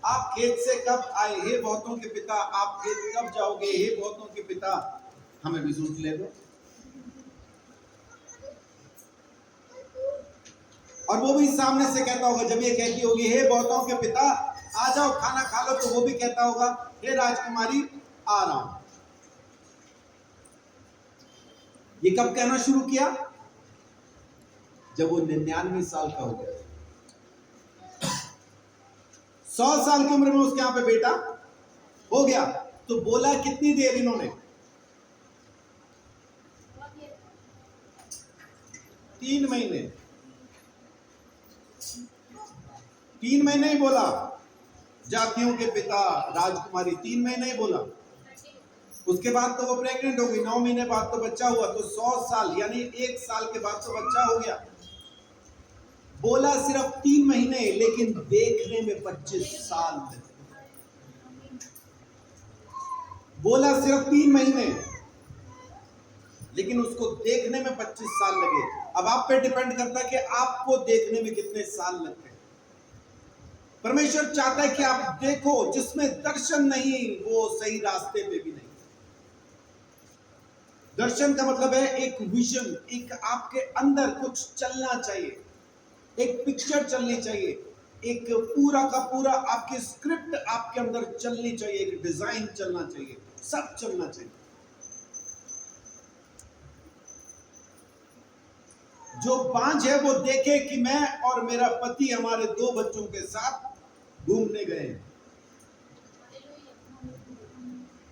आप खेत से कब आए? हे बहुतों के पिता, आप खेत कब जाओगे? हे बहुतों के पिता, हमें भी सूझ ले दो। और वो भी सामने से कहता होगा, जब ये कहती होगी हे बहुतों के पिता आ जाओ खाना खा लो, तो वो भी कहता होगा हे राजकुमारी आ रहा हूं। ये कब कहना शुरू किया? जब वो 99 साल का हो गया। 100 साल की उम्र में उसके यहां पे बेटा हो गया। तो बोला कितनी देर इन्होंने? 3 महीने। 3 महीने ही बोला। जातियों के पिता, राजकुमारी, 3 महीने ही बोला। उसके बाद तो वो प्रेग्नेंट हो गई। 9 महीने बाद तो बच्चा हुआ। तो 100 साल यानी 1 साल के बाद तो बच्चा हो गया। बोला सिर्फ 3 महीने, लेकिन देखने में 25 साल लगे। बोला सिर्फ 3 महीने, लेकिन उसको देखने में 25 साल लगे। अब आप पे डिपेंड करता है कि आपको देखने में कितने साल लगते हैं। परमेश्वर चाहता है कि आप देखो, जिसमें दर्शन नहीं वो सही रास्ते पे भी नहीं। दर्शन का मतलब है एक विजन, एक आपके अंदर कुछ चलना चाहिए, एक पिक्चर चलनी चाहिए, एक पूरा का पूरा आपकी स्क्रिप्ट आपके अंदर चलनी चाहिए, एक डिजाइन चलना चाहिए, सब चलना चाहिए। जो बांझ है वो देखे कि मैं और मेरा पति हमारे 2 बच्चों के साथ घूमने गए।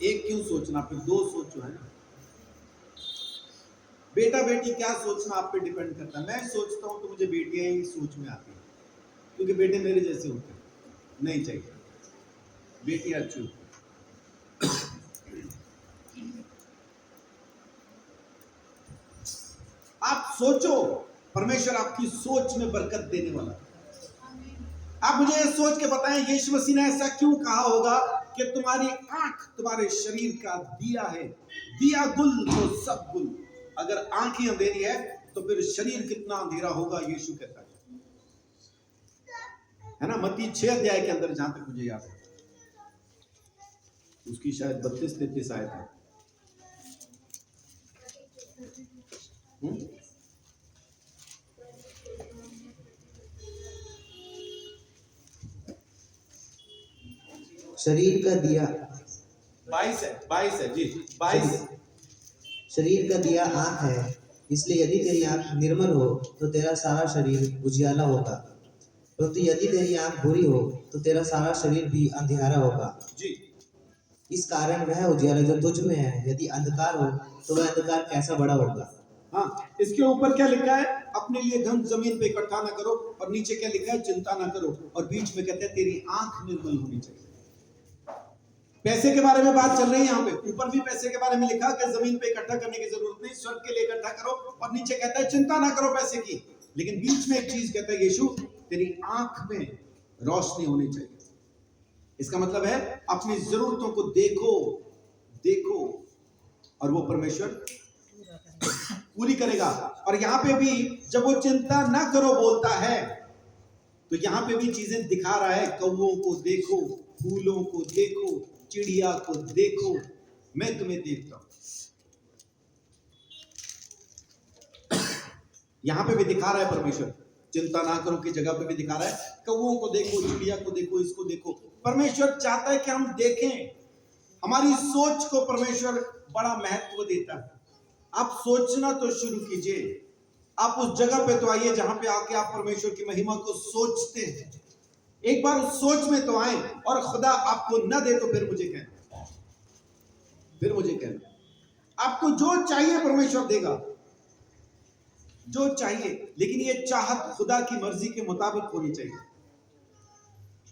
एक क्यों सोचना, फिर 2 सोचो, है ना। बेटा बेटी क्या सोचना आप पे डिपेंड करता है। मैं सोचता हूं तो मुझे बेटियां ही सोच में आती है, क्योंकि बेटे मेरे जैसे होते हैं। नहीं चाहिए, बेटियां अच्छी होती। आप सोचो, परमेश्वर आपकी सोच में बरकत देने वाला है। आप मुझे ये सोच के बताएं, यीशु मसीह ने ऐसा क्यों कहा होगा कि तुम्हारी आंख तुम्हारे शरीर का दिया है। दिया गुल तो सब गुल। अगर आंख ही अंधेरी है तो फिर शरीर कितना अंधेरा होगा, यीशु कहता है ना। मत्ती 6 अध्याय के अंदर, जहां तक मुझे याद है, उसकी शायद 32-33 आयत है। शरीर का दिया 22 है जी, 22। शरीर का दिया आँख है, इसलिए यदि तेरी आँख निर्मल हो तो तेरा सारा शरीर उजियाला होगा, परंतु यदि तेरी आँख बुरी हो तो तेरा सारा शरीर भी अंधियारा होगा जी। इस कारण वह उजियाला जो तुझ में है, यदि अंधकार हो तो वह अंधकार कैसा बड़ा होगा। हाँ, इसके ऊपर क्या लिखा है? अपने लिए धन जमीन पे इकट्ठा ना करो। और नीचे क्या लिखा है? चिंता ना करो। और बीच में कहते हैं तेरी आंख निर्मल होनी चाहिए। पैसे के बारे में बात चल रही है यहाँ पे। ऊपर भी पैसे के बारे में लिखा कि जमीन पे इकट्ठा करने की जरूरत नहीं, स्वर्ग के लिए इकट्ठा करो। और नीचे कहता है चिंता ना करो पैसे की। लेकिन बीच में एक चीज कहता है यीशु, तेरी आंख में रोशनी होनी चाहिए। इसका मतलब है अपनी जरूरतों को देखो देखो, और वो परमेश्वर पूरी करेगा। और यहाँ पे भी जब वो चिंता ना करो बोलता है, तो यहाँ पे भी चीजें दिखा रहा है, कौवों को देखो, फूलों को देखो, चिड़िया को देखो, मैं तुम्हें देखता हूं। यहां पे भी दिखा रहा है परमेश्वर, चिंता ना करो की जगह पे भी दिखा रहा है, कौवों को देखो, चिड़िया को देखो, इसको देखो। परमेश्वर चाहता है कि हम देखें। हमारी सोच को परमेश्वर बड़ा महत्व देता है। आप सोचना तो शुरू कीजिए। आप उस जगह पे तो आइए जहां पे आके आप परमेश्वर की महिमा को सोचते हैं। एक बार उस सोच में तो आए, और खुदा आपको न दे तो फिर मुझे कहना, फिर मुझे कहना। आपको जो चाहिए परमेश्वर देगा, जो चाहिए, लेकिन ये चाहत खुदा की मर्जी के मुताबिक होनी चाहिए।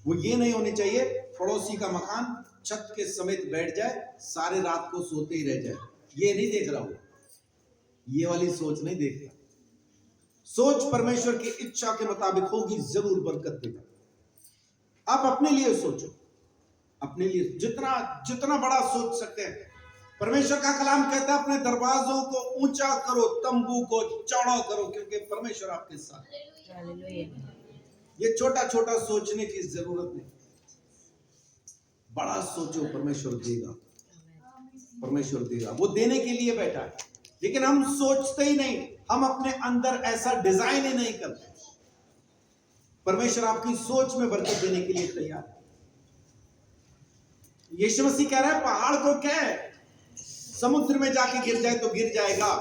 वो ये नहीं होनी चाहिए पड़ोसी का मकान छत के समेत बैठ जाए, सारे रात को सोते ही रह जाए। ये नहीं देख रहा हूं, ये वाली सोच नहीं देख रहा। सोच परमेश्वर की इच्छा के मुताबिक होगी, जरूर बरकत देगा। आप अपने लिए सोचो, अपने लिए जितना जितना बड़ा सोच सकते हैं। परमेश्वर का कलाम कहता है अपने दरवाजों को ऊंचा करो, तंबू को चौड़ा करो, क्योंकि परमेश्वर आपके साथ है। हालेलुया। ये छोटा छोटा सोचने की जरूरत नहीं, बड़ा सोचो, परमेश्वर देगा, परमेश्वर देगा। वो देने के लिए बैठा है, लेकिन हम सोचते ही नहीं, हम अपने अंदर ऐसा डिजाइन ही नहीं करते। परमेश्वर आपकी सोच में बरकत देने के लिए तैयार है। यीशु मसीह कह रहा है पहाड़ को क्या है, समुद्र में जाके गिर जाए तो गिर जाएगा।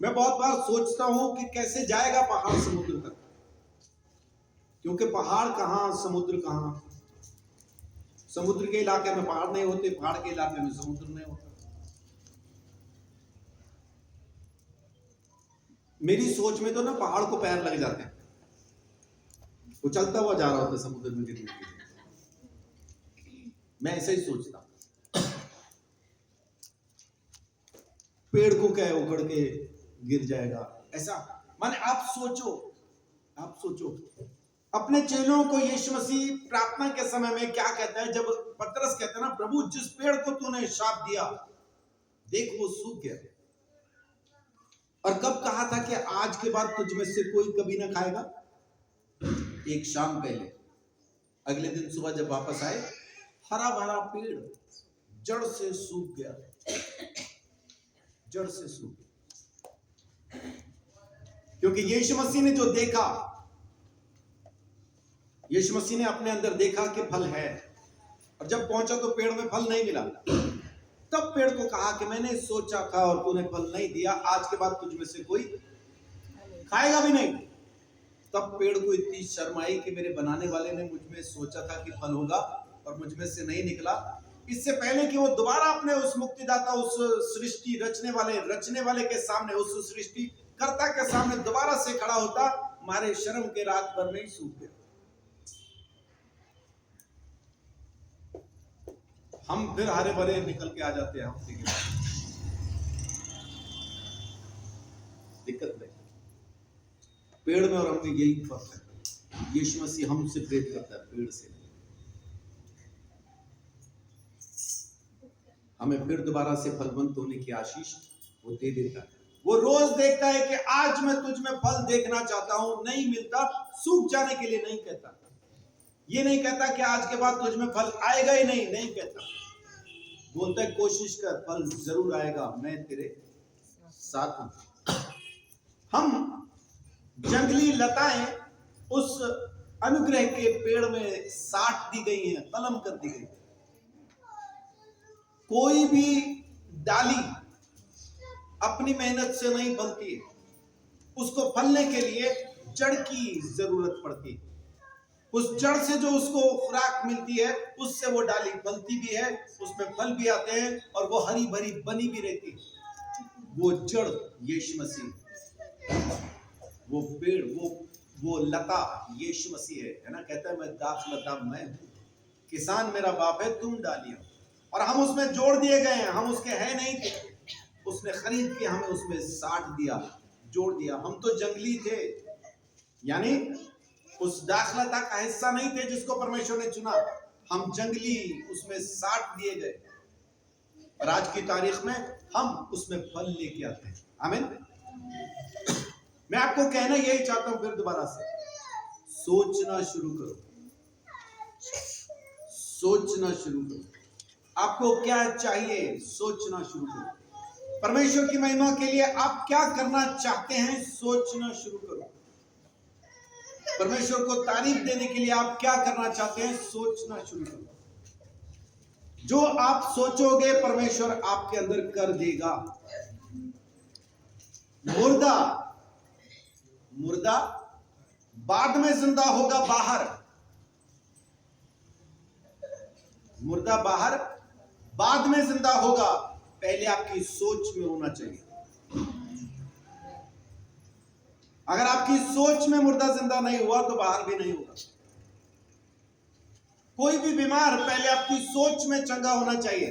मैं बहुत बार सोचता हूं कि कैसे जाएगा पहाड़ समुद्र तक, क्योंकि पहाड़ कहां, समुद्र कहां। समुद्र के इलाके में पहाड़ नहीं होते, पहाड़ के इलाके में समुद्र नहीं होता। मेरी सोच में तो ना पहाड़ को पैर लग जाते हैं, वो चलता हुआ जा रहा होता है समुद्र में गिरने के लिए। मैं ऐसे ही सोचता, पेड़ को क्या है उखड़ के गिर जाएगा, ऐसा। माने आप सोचो, आप सोचो। अपने चेलों को यीशु मसीह प्रार्थना के समय में क्या कहता है, जब पतरस कहता है ना, प्रभु जिस पेड़ को तूने शाप दिया देख वो सूख गया। और कब कहा था कि आज के बाद तुझ में से कोई कभी ना खाएगा? एक शाम पहले। अगले दिन सुबह जब वापस आए, हरा भरा पेड़ जड़ से सूख गया, जड़ से सूख गया। क्योंकि यीशु मसीह ने जो देखा, यीशु मसीह ने अपने अंदर देखा कि फल है, और जब पहुंचा तो पेड़ में फल नहीं मिला। तब पेड़ को कहा कि मैंने सोचा था और तूने फल नहीं दिया, आज के बाद तुझ में से कोई खाएगा भी नहीं। तब पेड़ को इतनी शर्म आई कि मेरे बनाने वाले ने मुझ में सोचा था कि फल होगा और मुझ में से नहीं निकला। इससे पहले कि वो दोबारा अपने उस मुक्तिदाता, उस सृष्टि रचने वाले के सामने, उस सृष्टि कर्ता के सामने दोबारा से खड़ा होता, मारे शर्म के रात भर में ही सूख गया। हम फिर हरे भरे निकल के आ जाते हैं हफ्ते के बाद, दिक्कत नहीं। पेड़ में और हम में यही फर्क है। यीशु मसीह हमसे प्रेरित करता है, पेड़ से। हमें फिर दोबारा से फलवंत होने की आशीष वो दे देता है। वो रोज देखता है कि आज मैं तुझ में फल देखना चाहता हूं, नहीं मिलता, सूख जाने के लिए नहीं कहता। ये नहीं कहता कि आज के बाद तुझ में फल आएगा ही नहीं, नहीं कहता। बोलता है कोशिश कर, फल जरूर आएगा, मैं तेरे साथ हूं। हम जंगली लताएं उस अनुग्रह के पेड़ में साट दी गई हैं, कलम कर दी गई। कोई भी डाली अपनी मेहनत से नहीं बनती है, उसको फलने के लिए जड़ की जरूरत पड़ती है। उस जड़ से जो उसको खुराक मिलती है, उससे वो डाली फलती भी है, उसमें फल भी आते हैं और वो हरी भरी बनी भी रहती है। वो जड़ यीशु मसीह, वो पेड़, वो लता यीशु मसीह है ना। कहता है मैं दाख लता मैं हूं, किसान मेरा बाप है, तुम डालियो। और हम उसमें जोड़ दिए गए हैं, हम उसके हैं नहीं थे, उसने खरीद के हमें उसमें साट दिया, जोड़ दिया। हम तो जंगली थे, यानी उस दाखलता का हिस्सा नहीं थे जिसको परमेश्वर ने चुना। हम जंगली उसमें साट दिए गए, और आज की तारीख में हम उसमें फल लेके आते हैं। आमीन। मैं आपको कहना यही चाहता हूं फिर दोबारा से, सोचना शुरू करो, सोचना शुरू करो। आपको क्या चाहिए, सोचना शुरू करो। परमेश्वर की महिमा के लिए आप क्या करना चाहते हैं, सोचना शुरू करो। परमेश्वर को तारीफ देने के लिए आप क्या करना चाहते हैं, सोचना शुरू करो। जो आप सोचोगे परमेश्वर आपके अंदर कर देगा। मुर्दा मुर्दा बाद में जिंदा होगा बाहर, मुर्दा बाहर बाद में जिंदा होगा, पहले आपकी सोच में होना चाहिए। अगर आपकी सोच में मुर्दा जिंदा नहीं हुआ तो बाहर भी नहीं होगा। कोई भी बीमार पहले आपकी सोच में चंगा होना चाहिए।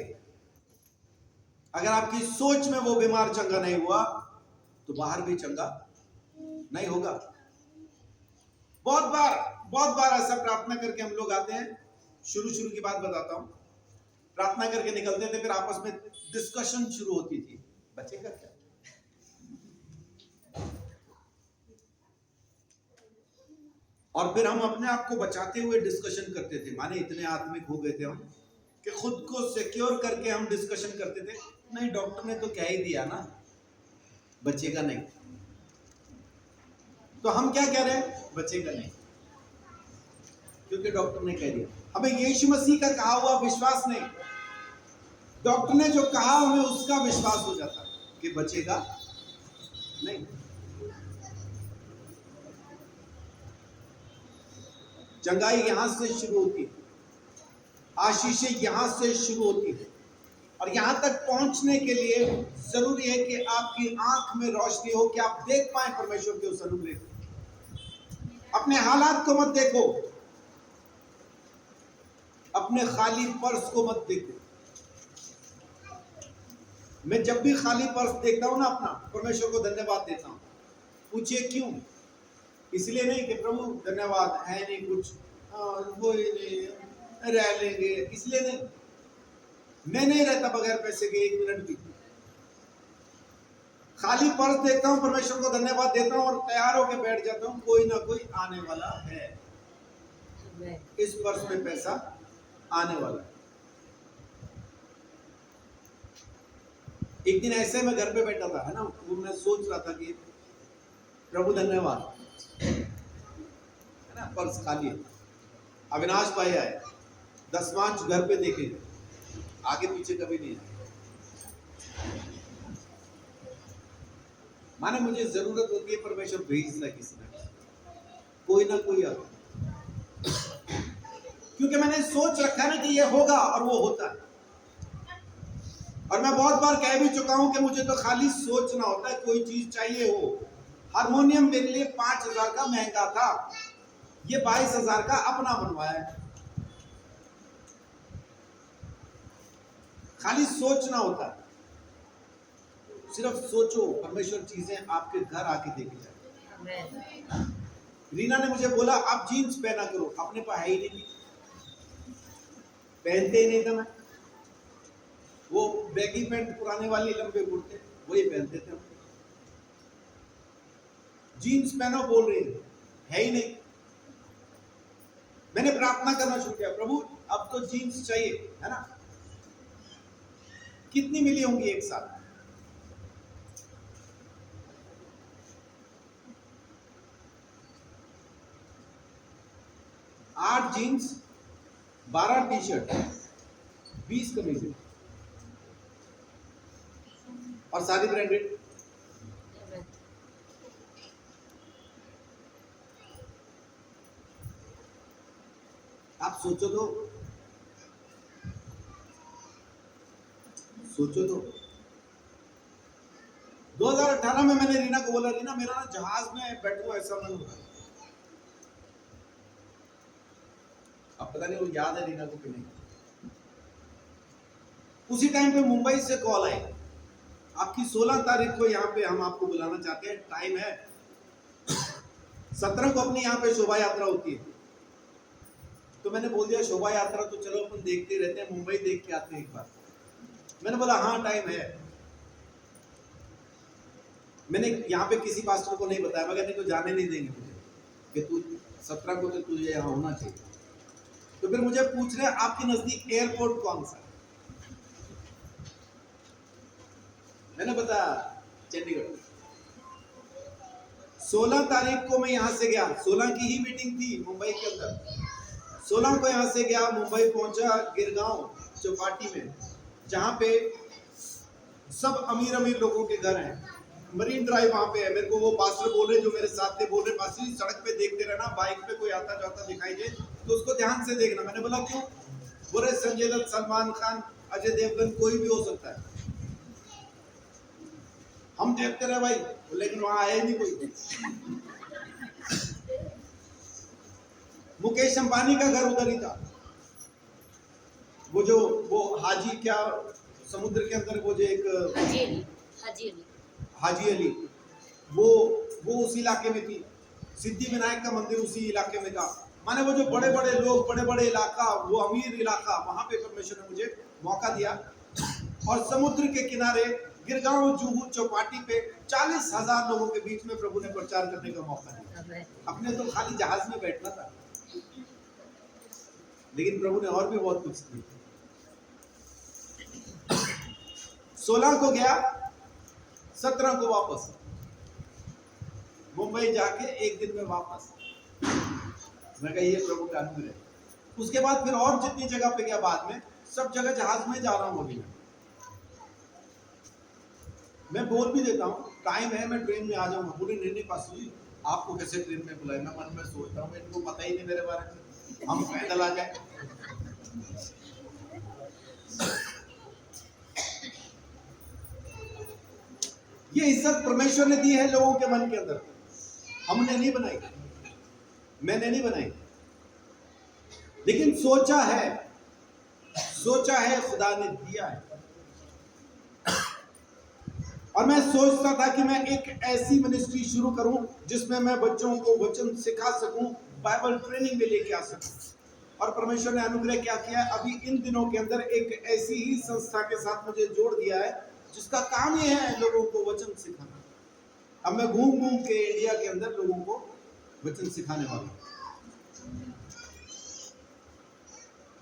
अगर आपकी सोच में वो बीमार चंगा नहीं हुआ तो बाहर भी चंगा नहीं होगा। बहुत बार ऐसा प्रार्थना करके हम लोग आते हैं। शुरू की बात बताता हूं। प्रार्थना करके निकलते थे, फिर आपस में डिस्कशन शुरू होती थी, बचेगा क्या। और फिर हम अपने आप को बचाते हुए डिस्कशन करते थे। माने इतने आत्मिक हो गए थे हम कि खुद को सिक्योर करके हम डिस्कशन करते थे, नहीं डॉक्टर ने तो कह ही दिया ना, बचेगा नहीं। तो हम क्या कह रहे हैं, बचेगा नहीं, क्योंकि डॉक्टर ने कह दिया। हमें यीशु मसीह का कहा हुआ विश्वास नहीं, डॉक्टर ने जो कहा हमें उसका विश्वास हो जाता कि बचेगा नहीं। चंगाई यहां से शुरू होती है, आशीषें यहां से शुरू होती है। और यहां तक पहुंचने के लिए जरूरी है कि आपकी आंख में रोशनी हो, कि आप देख पाए परमेश्वर के उस अनुग्रह को। अपने हालात को मत देखो, अपने खाली पर्स को मत देखो। मैं जब भी खाली पर्स देखता हूं ना अपना, परमेश्वर को धन्यवाद देता हूं। पूछिए क्यों? इसलिए नहीं कि प्रभु धन्यवाद है नहीं कुछ, कोई नहीं रह लेंगे, इसलिए नहीं। मैं नहीं रहता बगैर पैसे के 1 मिनट भी। खाली पर्स देखता हूं, परमेश्वर को धन्यवाद देता हूं और तैयार होकर बैठ जाता हूं, कोई ना कोई आने वाला है, इस पर्स में पैसा आने वाला है। एक दिन ऐसे मैं घर पे बैठा था, है ना, वो मैं सोच रहा था कि प्रभु धन्यवाद, है ना, पर्स खाली है। अविनाश भाई आए, 10 मार्च घर पे देखे, आगे पीछे कभी नहीं है। माने मुझे जरूरत होती है, परमेश्वर भेजता है किसी ना कोई ना कोई आता, क्योंकि मैंने सोच रखा है ना कि ये होगा और वो होता है। और मैं बहुत बार कह भी चुका हूं कि मुझे तो खाली सोचना होता है, कोई चीज चाहिए हो। हारमोनियम मेरे लिए 5,000 का महंगा था, ये 22,000 का अपना बनवाया है। खाली सोचना होता है, सिर्फ सोचो, परमेश्वर चीजें आपके घर आके देके जाए। रीना ने मुझे बोला आप जीन्स पहना करो, अपने पास है ही नहीं, पहनते ही नहीं था मैं। वो बैगी पैंट पुराने वाली लंबे कुर्ते वही पहनते थे। जीन्स पहनो बोल रही है ही नहीं। मैंने प्रार्थना करना शुरू किया, प्रभु अब तो जीन्स चाहिए, है ना। कितनी मिली होंगी एक साथ? 8 जीन्स, 12 टी शर्ट, 20 कमीजें और सारी ब्रांडेड। आप सोचो तो, सोचो तो 2018 में मैंने रीना को बोला, रीना मेरा ना जहाज में बैठो ऐसा मन हो रहा है। अब पता नहीं वो याद है रीना को कि नहीं। उसी टाइम पे मुंबई से कॉल आई, आपकी 16 तारीख को यहाँ पे हम आपको बुलाना चाहते हैं, टाइम है 17 को अपनी यहाँ पे शोभा यात्रा होती है। तो मैंने बोल दिया शोभा यात्रा तो चलो अपन देखते रहते हैं, मुंबई देख के आते हैं एक बार। मैंने बोला हाँ टाइम है। मैंने यहाँ पे किसी पास्टर को नहीं बताया, मगर नहीं तो जाने नहीं देंगे मुझे कि तू 17 को तो तुझे यहाँ होना चाहिए। तो फिर मुझे पूछ रहे हैं आपके नजदीक एयरपोर्ट कौन सा है? मैंने बताया चंडीगढ़। 16 तारीख को मैं यहां से गया, 16 की ही मीटिंग थी मुंबई के अंदर। 16 को यहां से गया, मुंबई पहुंचा गिरगांव चौपाटी में, जहां पे सब अमीर अमीर लोगों के घर हैं। मरीन ड्राइव वहां पे है। मेरे को वो पास्टर बोल रहे, जो मेरे साथ थे, बोल रहे पास्टर जी सड़क पे देखते रहना, बाइक पे कोई आता जाता दिखाई दे तो उसको ध्यान से देखना। मैंने बोला क्यों? बोले संजय दत्त, सलमान खान, अजय देवगन, कोई भी हो सकता है। हम देखते रहे भाई, लेकिन वहां आया ही नहीं कोई। मुकेश अंबानी का घर उधर ही था। वो हाजी क्या समुद्र के अंदर वो जो एक हाजी अली वो उस इलाके में थी। सिद्धि विनायक का मंदिर उसी इलाके में था। माने वो जो बड़े बड़े लोग, बड़े बड़े इलाका, वो अमीर इलाका, वहां पे परमेश्वर ने मुझे मौका दिया। और समुद्र के किनारे गिरगांव जुहू चौपाटी पे 40,000 लोगों के बीच में प्रभु ने प्रचार करने का मौका दिया। अपने तो खाली जहाज में बैठना था, लेकिन प्रभु ने और भी बहुत कुछ किया। 16 को गया, 17 को वापस, मुंबई जाके एक दिन में वापस। मैं कहा ये प्रभु का अनुग्रह। उसके बाद फिर और जितनी जगह पे गया, बाद में सब जगह जहाज में जा रहा हूँ। अभी मैं बोल भी देता हूँ, टाइम है मैं ट्रेन में आ जाऊंगा। पूरी निर्णय पास हुई, आपको कैसे ट्रेन में बुलाए? मैं मन में सोचता हूँ इनको पता ही नहीं मेरे बारे में, हम पैदल आ जाए। ये इज्जत परमेश्वर ने दी है लोगों के मन के अंदर, हमने नहीं बनाई, मैंने नहीं बनाई, लेकिन सोचा है खुदा ने दिया है। और मैं सोचता था कि मैं एक ऐसी मिनिस्ट्री शुरू करूं जिसमें मैं बच्चों को वचन सिखा सकूं, बाइबल ट्रेनिंग में लेके आ सकूं। और परमेश्वर ने अनुग्रह क्या किया, अभी इन दिनों के अंदर एक ऐसी ही संस्था के साथ मुझे जोड़ दिया है जिसका काम ये है लोगों को वचन सिखाना। अब मैं घूम घूम के इंडिया के अंदर लोगों को वचन सिखाने वाला हूं।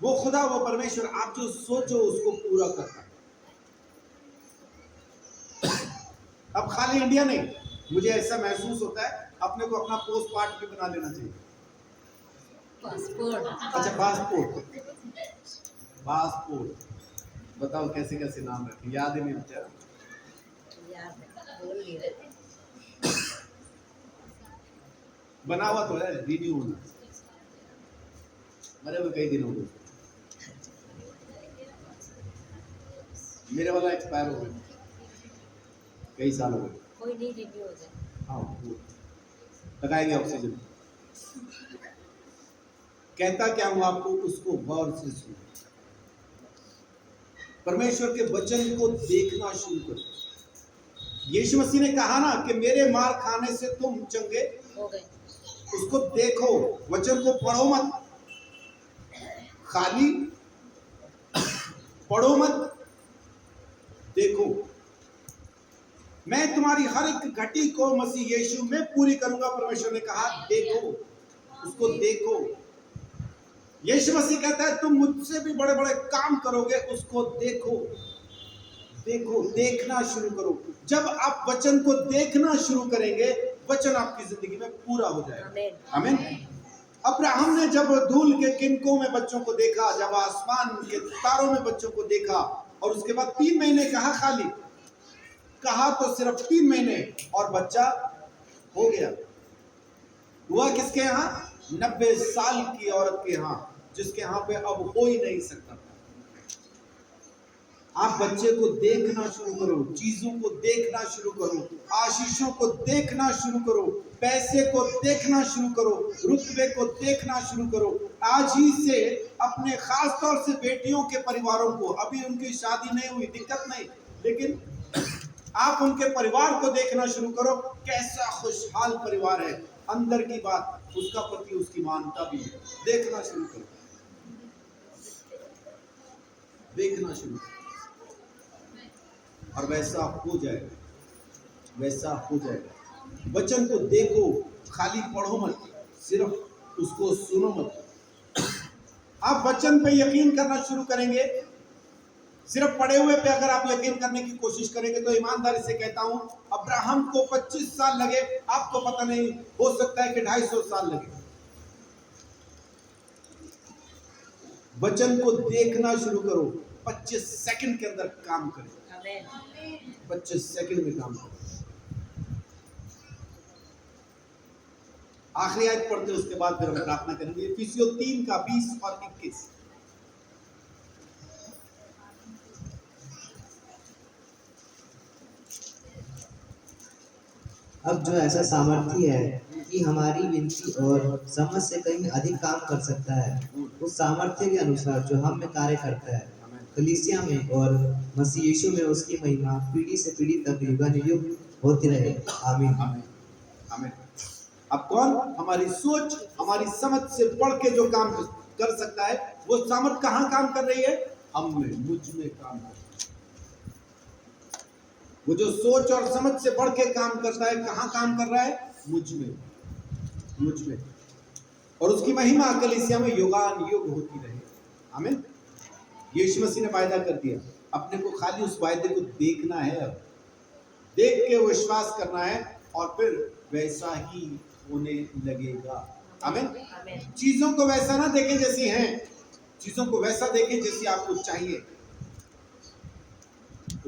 वो खुदा, वो परमेश्वर, आप जो सोचो उसको पूरा करता है। अब खाली इंडिया नहीं, मुझे ऐसा महसूस होता है अपने को अपना पोस्ट पार्ट भी बना लेना चाहिए। अच्छा, पासपोर्ट बताओ कैसे कैसे नाम रखे, याद ही नहीं होता। बना हुआ तो है, रिन्यू होना, मरे हुए कई दिन हो गए। मेरे वाला एक्सपायर हो गया, कई साल हो गए। कोई नहीं रिन्यू हो जाए। हाँ, लगाएंगे ऑक्सीजन। कहता क्या हूं आपको, उसको गौर से सुनो। परमेश्वर के वचन को देखना शुरू करो। यीशु मसीह ने कहा ना कि मेरे मार खाने से तुम चंगे हो गए। उसको देखो, वचन को पढ़ो मत, खाली पढ़ो मत, देखो। मैं तुम्हारी हर एक घटी को मसीह यीशु में पूरी करूंगा, परमेश्वर ने कहा। देखो, उसको देखो। यीशु मसीह कहता है तुम मुझसे भी बड़े बड़े काम करोगे, उसको देखो। देखो, देखना शुरू करो। जब आप वचन को देखना शुरू करेंगे, वचन आपकी जिंदगी में पूरा हो जाएगा। आमीन। अब्राहम ने जब धूल के किनकों में बच्चों को देखा, जब आसमान के तारों में बच्चों को देखा, और उसके बाद 3 महीने कहा, खाली कहा तो सिर्फ 3 महीने, और बच्चा हो गया। हुआ किसके यहाँ? 90 साल की औरत के यहाँ, जिसके यहाँ पे अब हो ही नहीं सकता। आप बच्चे को देखना शुरू करो, चीजों को देखना शुरू करो, आशीषों को देखना शुरू करो, पैसे को देखना शुरू करो, रुतबे को देखना शुरू करो। आज ही से अपने, खास तौर से बेटियों के परिवारों को, अभी उनकी शादी नहीं हुई, दिक्कत नहीं, लेकिन आप उनके परिवार को देखना शुरू करो। कैसा खुशहाल परिवार है, अंदर की बात, उसका पति उसकी मानता भी है। देखना शुरू करो, देखना शुरू करो, और वैसा हो जाएगा, वैसा हो जाएगा। वचन को देखो, खाली पढ़ो मत, सिर्फ उसको सुनो मत। आप वचन पे यकीन करना शुरू करेंगे। सिर्फ पढ़े हुए पे अगर आप यकीन करने की कोशिश करेंगे तो ईमानदारी से कहता हूं, अब्राहम को 25 साल लगे, आपको पता नहीं, हो सकता है कि 250 साल लगे। वचन को देखना शुरू करो, 25 सेकंड के अंदर काम करें। आमेन। 25 सेकंड में काम करें। आखिरी आयत पढ़ते हैं, उसके बाद फिर हम प्रार्थना करेंगे। इफिसियों 3 का 20 और 21। अब जो ऐसा सामर्थ्य है कि हमारी विनती और समझ से कहीं अधिक काम कर सकता है, उस सामर्थ्य के अनुसार जो हम में कार्य करता है, कलीसिया में और मसीह यीशु में उसकी महिमा पीढ़ी से पीढ़ी तक युगानुयुग होती रहे। आमीन। आमीन। आमीन। अब कौन हमारी सोच, हमारी समझ से बढ़ के जो काम कर सकता है, वो सामर्थ कहाँ काम कर रही है? हम में, मुझ में काम कर रही है। वो जो सोच और समझ से बढ़ के काम करता है, कहाँ काम कर रहा है? मुझ में, मुझ में। और उसकी महिमा कलीसिया में युगान युग होती रहे। आमीन। यीशु मसीह ने वायदा कर दिया, अपने को खाली उस वायदे को देखना है, अब देख के विश्वास करना है और फिर वैसा ही होने लगेगा। आमीन। चीजों को वैसा ना देखें जैसी हैं, चीजों को वैसा देखें जैसी आपको चाहिए।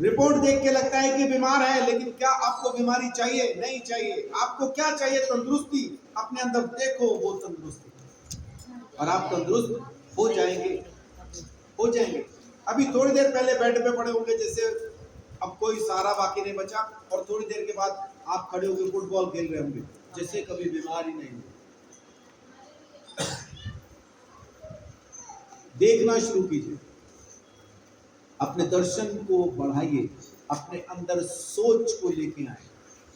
रिपोर्ट देख के लगता है कि बीमार है, लेकिन क्या आपको बीमारी चाहिए? नहीं चाहिए। आपको क्या चाहिए? तंदुरुस्ती। अपने अंदर देखो वो तंदुरुस्ती, और आप तंदुरुस्त हो जाएंगे, हो जाएंगे। अभी थोड़ी देर पहले बेड पे पड़े होंगे, जैसे अब कोई सहारा बाकी नहीं बचा, और थोड़ी देर के बाद आप खड़े होकर फुटबॉल खेल रहे होंगे, जैसे कभी बीमारी नहीं हुई। देखना शुरू कीजिए, अपने दर्शन को बढ़ाइए, अपने अंदर सोच को लेके आए,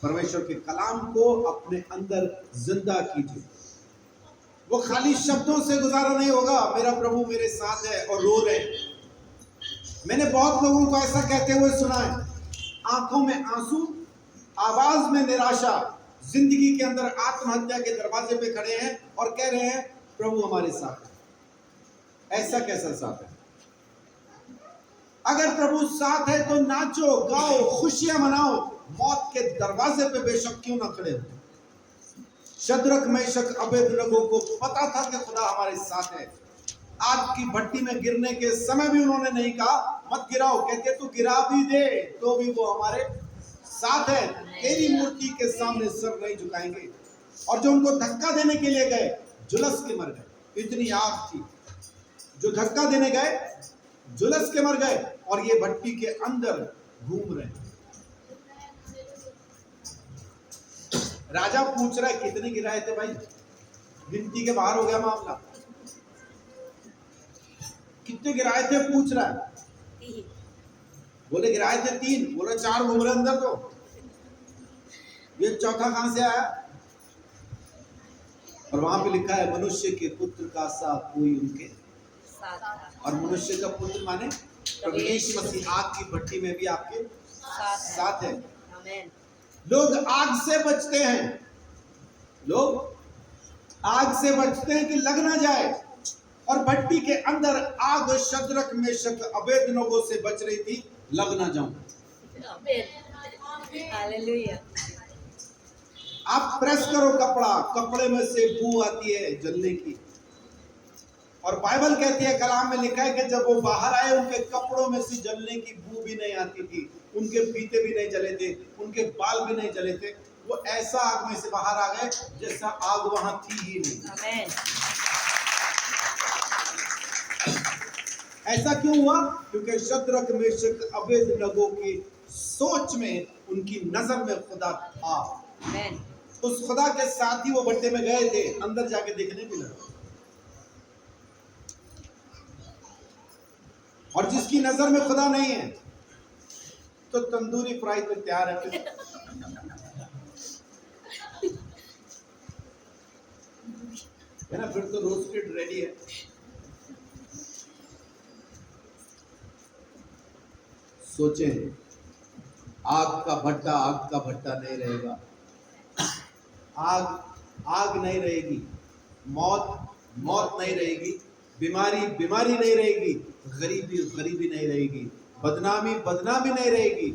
परमेश्वर के कलाम को अपने अंदर जिंदा कीजिए। वो खाली शब्दों से गुजारा नहीं होगा, मेरा प्रभु मेरे साथ है, और रो रहे हैं। मैंने बहुत लोगों को ऐसा कहते हुए सुना है, आंखों में आंसू, आवाज में निराशा, जिंदगी के अंदर आत्महत्या के दरवाजे पे खड़े हैं और कह रहे हैं प्रभु हमारे साथ है। ऐसा कैसा साथ है? अगर प्रभु साथ है तो नाचो, गाओ, खुशियां मनाओ। मौत के दरवाजे पे बेशक क्यों ना खड़े हो। शद्रक, मेशक, अबेदनगो को पता था कि खुदा हमारे साथ है। आग की भट्टी में गिरने के समय भी उन्होंने नहीं कहा मत गिराओ, कहते तू गिरा भी दे तो भी वो हमारे साथ है। तेरी मूर्ति के सामने सर नहीं झुकाएंगे। और जो उनको धक्का देने के लिए गए, झुलस के मर गए। इतनी आग थी, जो धक्का देने गए झुलस के मर गए, और ये भट्टी के अंदर घूम रहे हैं। राजा पूछ रहा है कितने गिराए थे भाई? गिनती के बाहर हो गया मामला। कितने गिराए थे पूछ रहा है। बोले गिराए थे 3, बोले 4 घूम रहे अंदर, तो ये चौथा कहां से आया? और वहां पे लिखा है मनुष्य के पुत्र का सा कोई उनके साथ। और मनुष्य का पुत्र माने प्रभु यीशु मसीह आग की भट्टी में भी आपके साथ है। आमेन। लोग आग से बचते हैं, लोग आग से बचते हैं कि लग ना जाए। और भट्टी के अंदर आग शद्रक, मेशक, अबेदनगो से बच रही थी, लग ना जाऊं। हालेलुया। आप प्रेस करो कपड़ा, कपड़े में से बू आती है जलने की। और बाइबल कहती है, कलाम में लिखा है कि जब वो बाहर आए उनके कपड़ों में से जलने की बू भी नहीं आती थी, उनके फीते भी नहीं जले थे, उनके बाल भी नहीं जले थे। वो ऐसा आग में से बाहर आ गए जैसा आग वहां थी ही नहीं। आमेन। ऐसा क्यों हुआ? क्योंकि शद्रक, मेशक, अबेदनगो की सोच में, उनकी नजर में खुदा था। आमेन। उस खुदा के साथ ही वो भट्टे में गए थे, अंदर जाके देखने मिला। और जिसकी नजर में खुदा नहीं है तो तंदूरी फ्राई तो तैयार है। है ना, फिर तो रोस्टेड रेडी है। सोचें, आग का भट्टा नहीं रहेगा। आग नहीं रहेगी। मौत मौत नहीं रहेगी, बीमारी बीमारी नहीं रहेगी, गरीबी गरीबी नहीं रहेगी, बदनामी बदनामी नहीं रहेगी।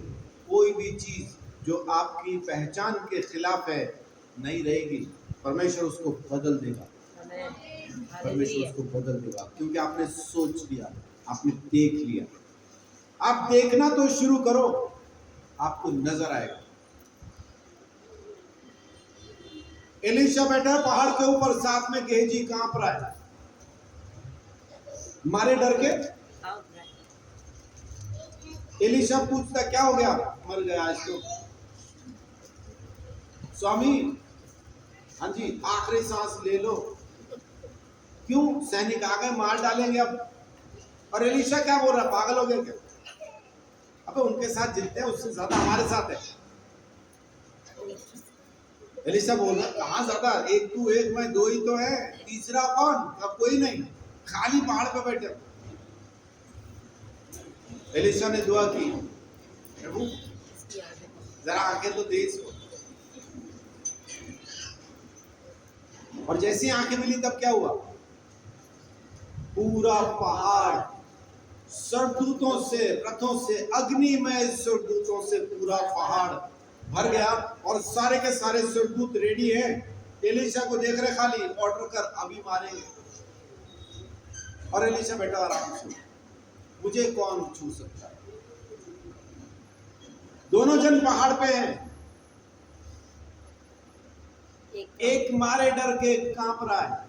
कोई भी चीज जो आपकी पहचान के खिलाफ है नहीं रहेगी। परमेश्वर उसको बदल देगा, परमेश्वर उसको बदल देगा, क्योंकि आपने सोच लिया, आपने देख लिया। आप देखना तो शुरू करो, आपको नजर आएगा। एलीशा बैठा है पहाड़ के ऊपर, साथ में गेहजी कांप रहा है, मारे डर के। एलीशा पूछता क्या हो गया? मर गया आज तो स्वामी। हाँ जी, आखिरी सांस ले लो। क्यों? सैनिक आ गए, मार डालेंगे अब। और एलीशा क्या बोल रहा, पागल हो गए क्या? अबे उनके साथ जितने हैं उससे ज्यादा हमारे साथ है। एलीशा बोल रहा कहाँ ज्यादा, एक तू एक मैं, दो ही तो है, तीसरा कौन? अब कोई नहीं, खाली पहाड़ पे बैठे। एलीशा ने दुआ की, प्रभु जरा आंखें तो दे इसको। और जैसी आंखें मिली तब क्या हुआ? पूरा पहाड़ सरदूतों से, रथों से, अग्निमय सरदूतों से पूरा पहाड़ भर गया। और सारे के सारे सरदूत रेडी हैं, एलीशा को देख रहे, खाली ऑर्डर कर, अभी मारेंगे। और एलीशा बैठा आराम से, मुझे कौन छू सकता है? दोनों जन पहाड़ पे हैं, एक मारे डर के कांप रहा है,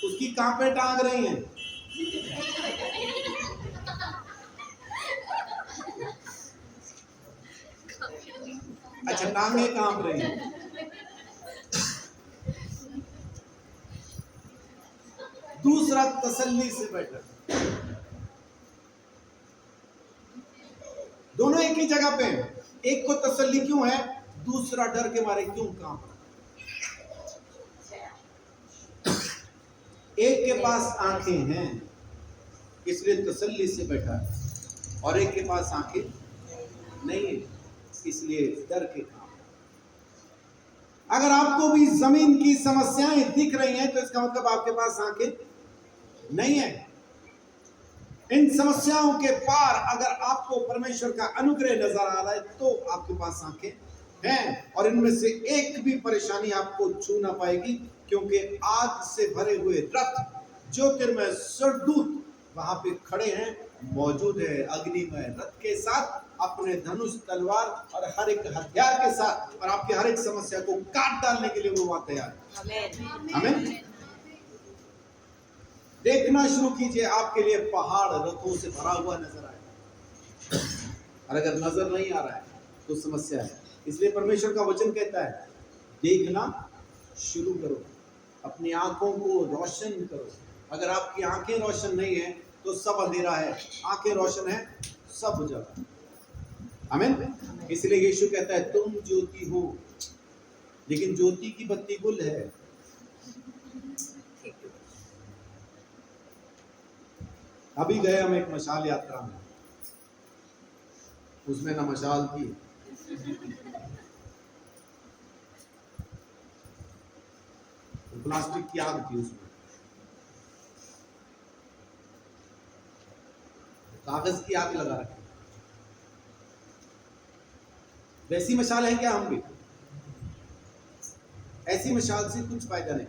उसकी कांपे टांग रही हैं। अच्छा, टांगे कांप रही हैं। दूसरा तसल्ली से बैठा, दोनों एक ही जगह पे हैं। एक को तसल्ली क्यों है, दूसरा डर के मारे क्यों कांप रहा। एक के पास आंखें हैं इसलिए तसल्ली से बैठा है, और एक के पास आंखें नहीं है इसलिए डर के काम। अगर आपको भी जमीन की समस्याएं दिख रही हैं तो इसका मतलब आपके पास आंखें नहीं है। इन समस्याओं के पार अगर आपको परमेश्वर का अनुग्रह नजर आ रहा है तो आपके पास आंखें हैं, और इनमें से एक भी परेशानी आपको छू ना पाएगी, क्योंकि आग से भरे हुए रथ, ज्योतिर्मय सरदूत वहां पे खड़े हैं, मौजूद है अग्निमय रथ के साथ, अपने धनुष तलवार और हर एक हथियार के साथ, और आपके हर एक समस्या को काट डालने के लिए वो वहां तैयार है। आमीन। देखना शुरू कीजिए, आपके लिए पहाड़ रथों से भरा हुआ नजर आएगा, और अगर नजर नहीं आ रहा है तो समस्या है। इसलिए परमेश्वर का वचन कहता है, देखना शुरू करो, अपनी आंखों को रोशन करो। अगर आपकी आंखें रोशन नहीं है तो सब अंधेरा है, आंखें रोशन है सब उजाला। आमीन। इसलिए यीशु कहता है तुम ज्योति हो, लेकिन ज्योति की बत्ती गुल है। अभी गए हम एक मशाल यात्रा में, उसमें ना मशाल थी, प्लास्टिक की आग थी, उसमें कागज की आग लगा रखी। वैसी मशाल है क्या हम भी? ऐसी मशाल से कुछ फायदा नहीं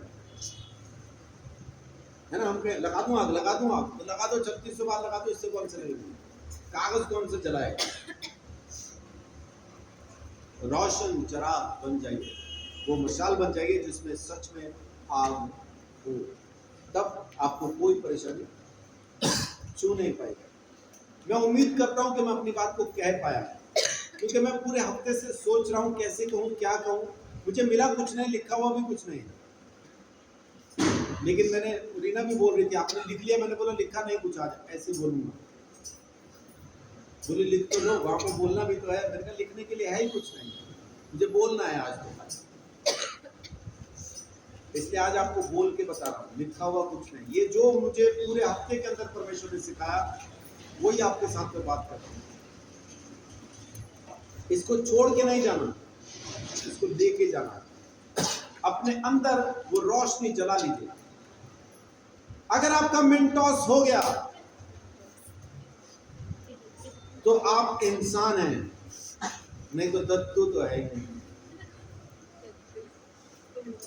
है ना। हम लगा दूं आग, लगा दूं आग, तो लगा दो 3600 बार लगा दो, इससे कौन सा लगेगी? कागज कौन सा जलाएगा? रोशन चिराग बन जाइए, वो मशाल बन जाइए जिसमें सच में आग हो, तब आपको कोई परेशानी छू नहीं पाएगा। मैं उम्मीद करता हूं कि मैं अपनी बात को कह पाया, क्योंकि मैं पूरे हफ्ते से सोच रहा हूं कैसे कहूं, क्या कहूं। मुझे मिला कुछ नहीं, लिखा हुआ भी कुछ नहीं, लेकिन मैंने, रीना भी बोल रही थी आपने लिख लिया, मैंने बोला लिखा नहीं कुछ, आज ऐसे बोलूंगा। बोली लिख तो लो, वहां पे बोलना भी तो है। मैंने कहा लिखने के लिए है ही कुछ नहीं, मुझे बोलना है आज तो, इसलिए आज आपको बोल के बता रहा हूँ, लिखा हुआ कुछ नहीं। ये जो मुझे पूरे हफ्ते के अंदर परमेश्वर ने सिखाया वही आपके साथ में बात कर रहा हूँ। इसको छोड़ के नहीं जाना, इसको लेके जाना। अपने अंदर वो रोशनी जला लीजिए। अगर आपका मिंटॉस हो गया तो आप इंसान हैं, नहीं तो दत्तू तो है ही नहीं।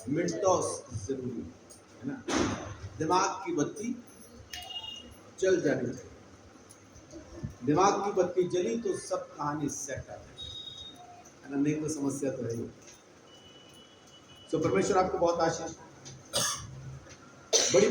मिंटॉस जरूरी है ना, दिमाग की बत्ती जल जानी चाहिए। दिमाग की बत्ती जली तो सब कहानी सेट है ना, नहीं तो समस्या तो है ही। तो परमेश्वर आपको बहुत आशीष, बड़ी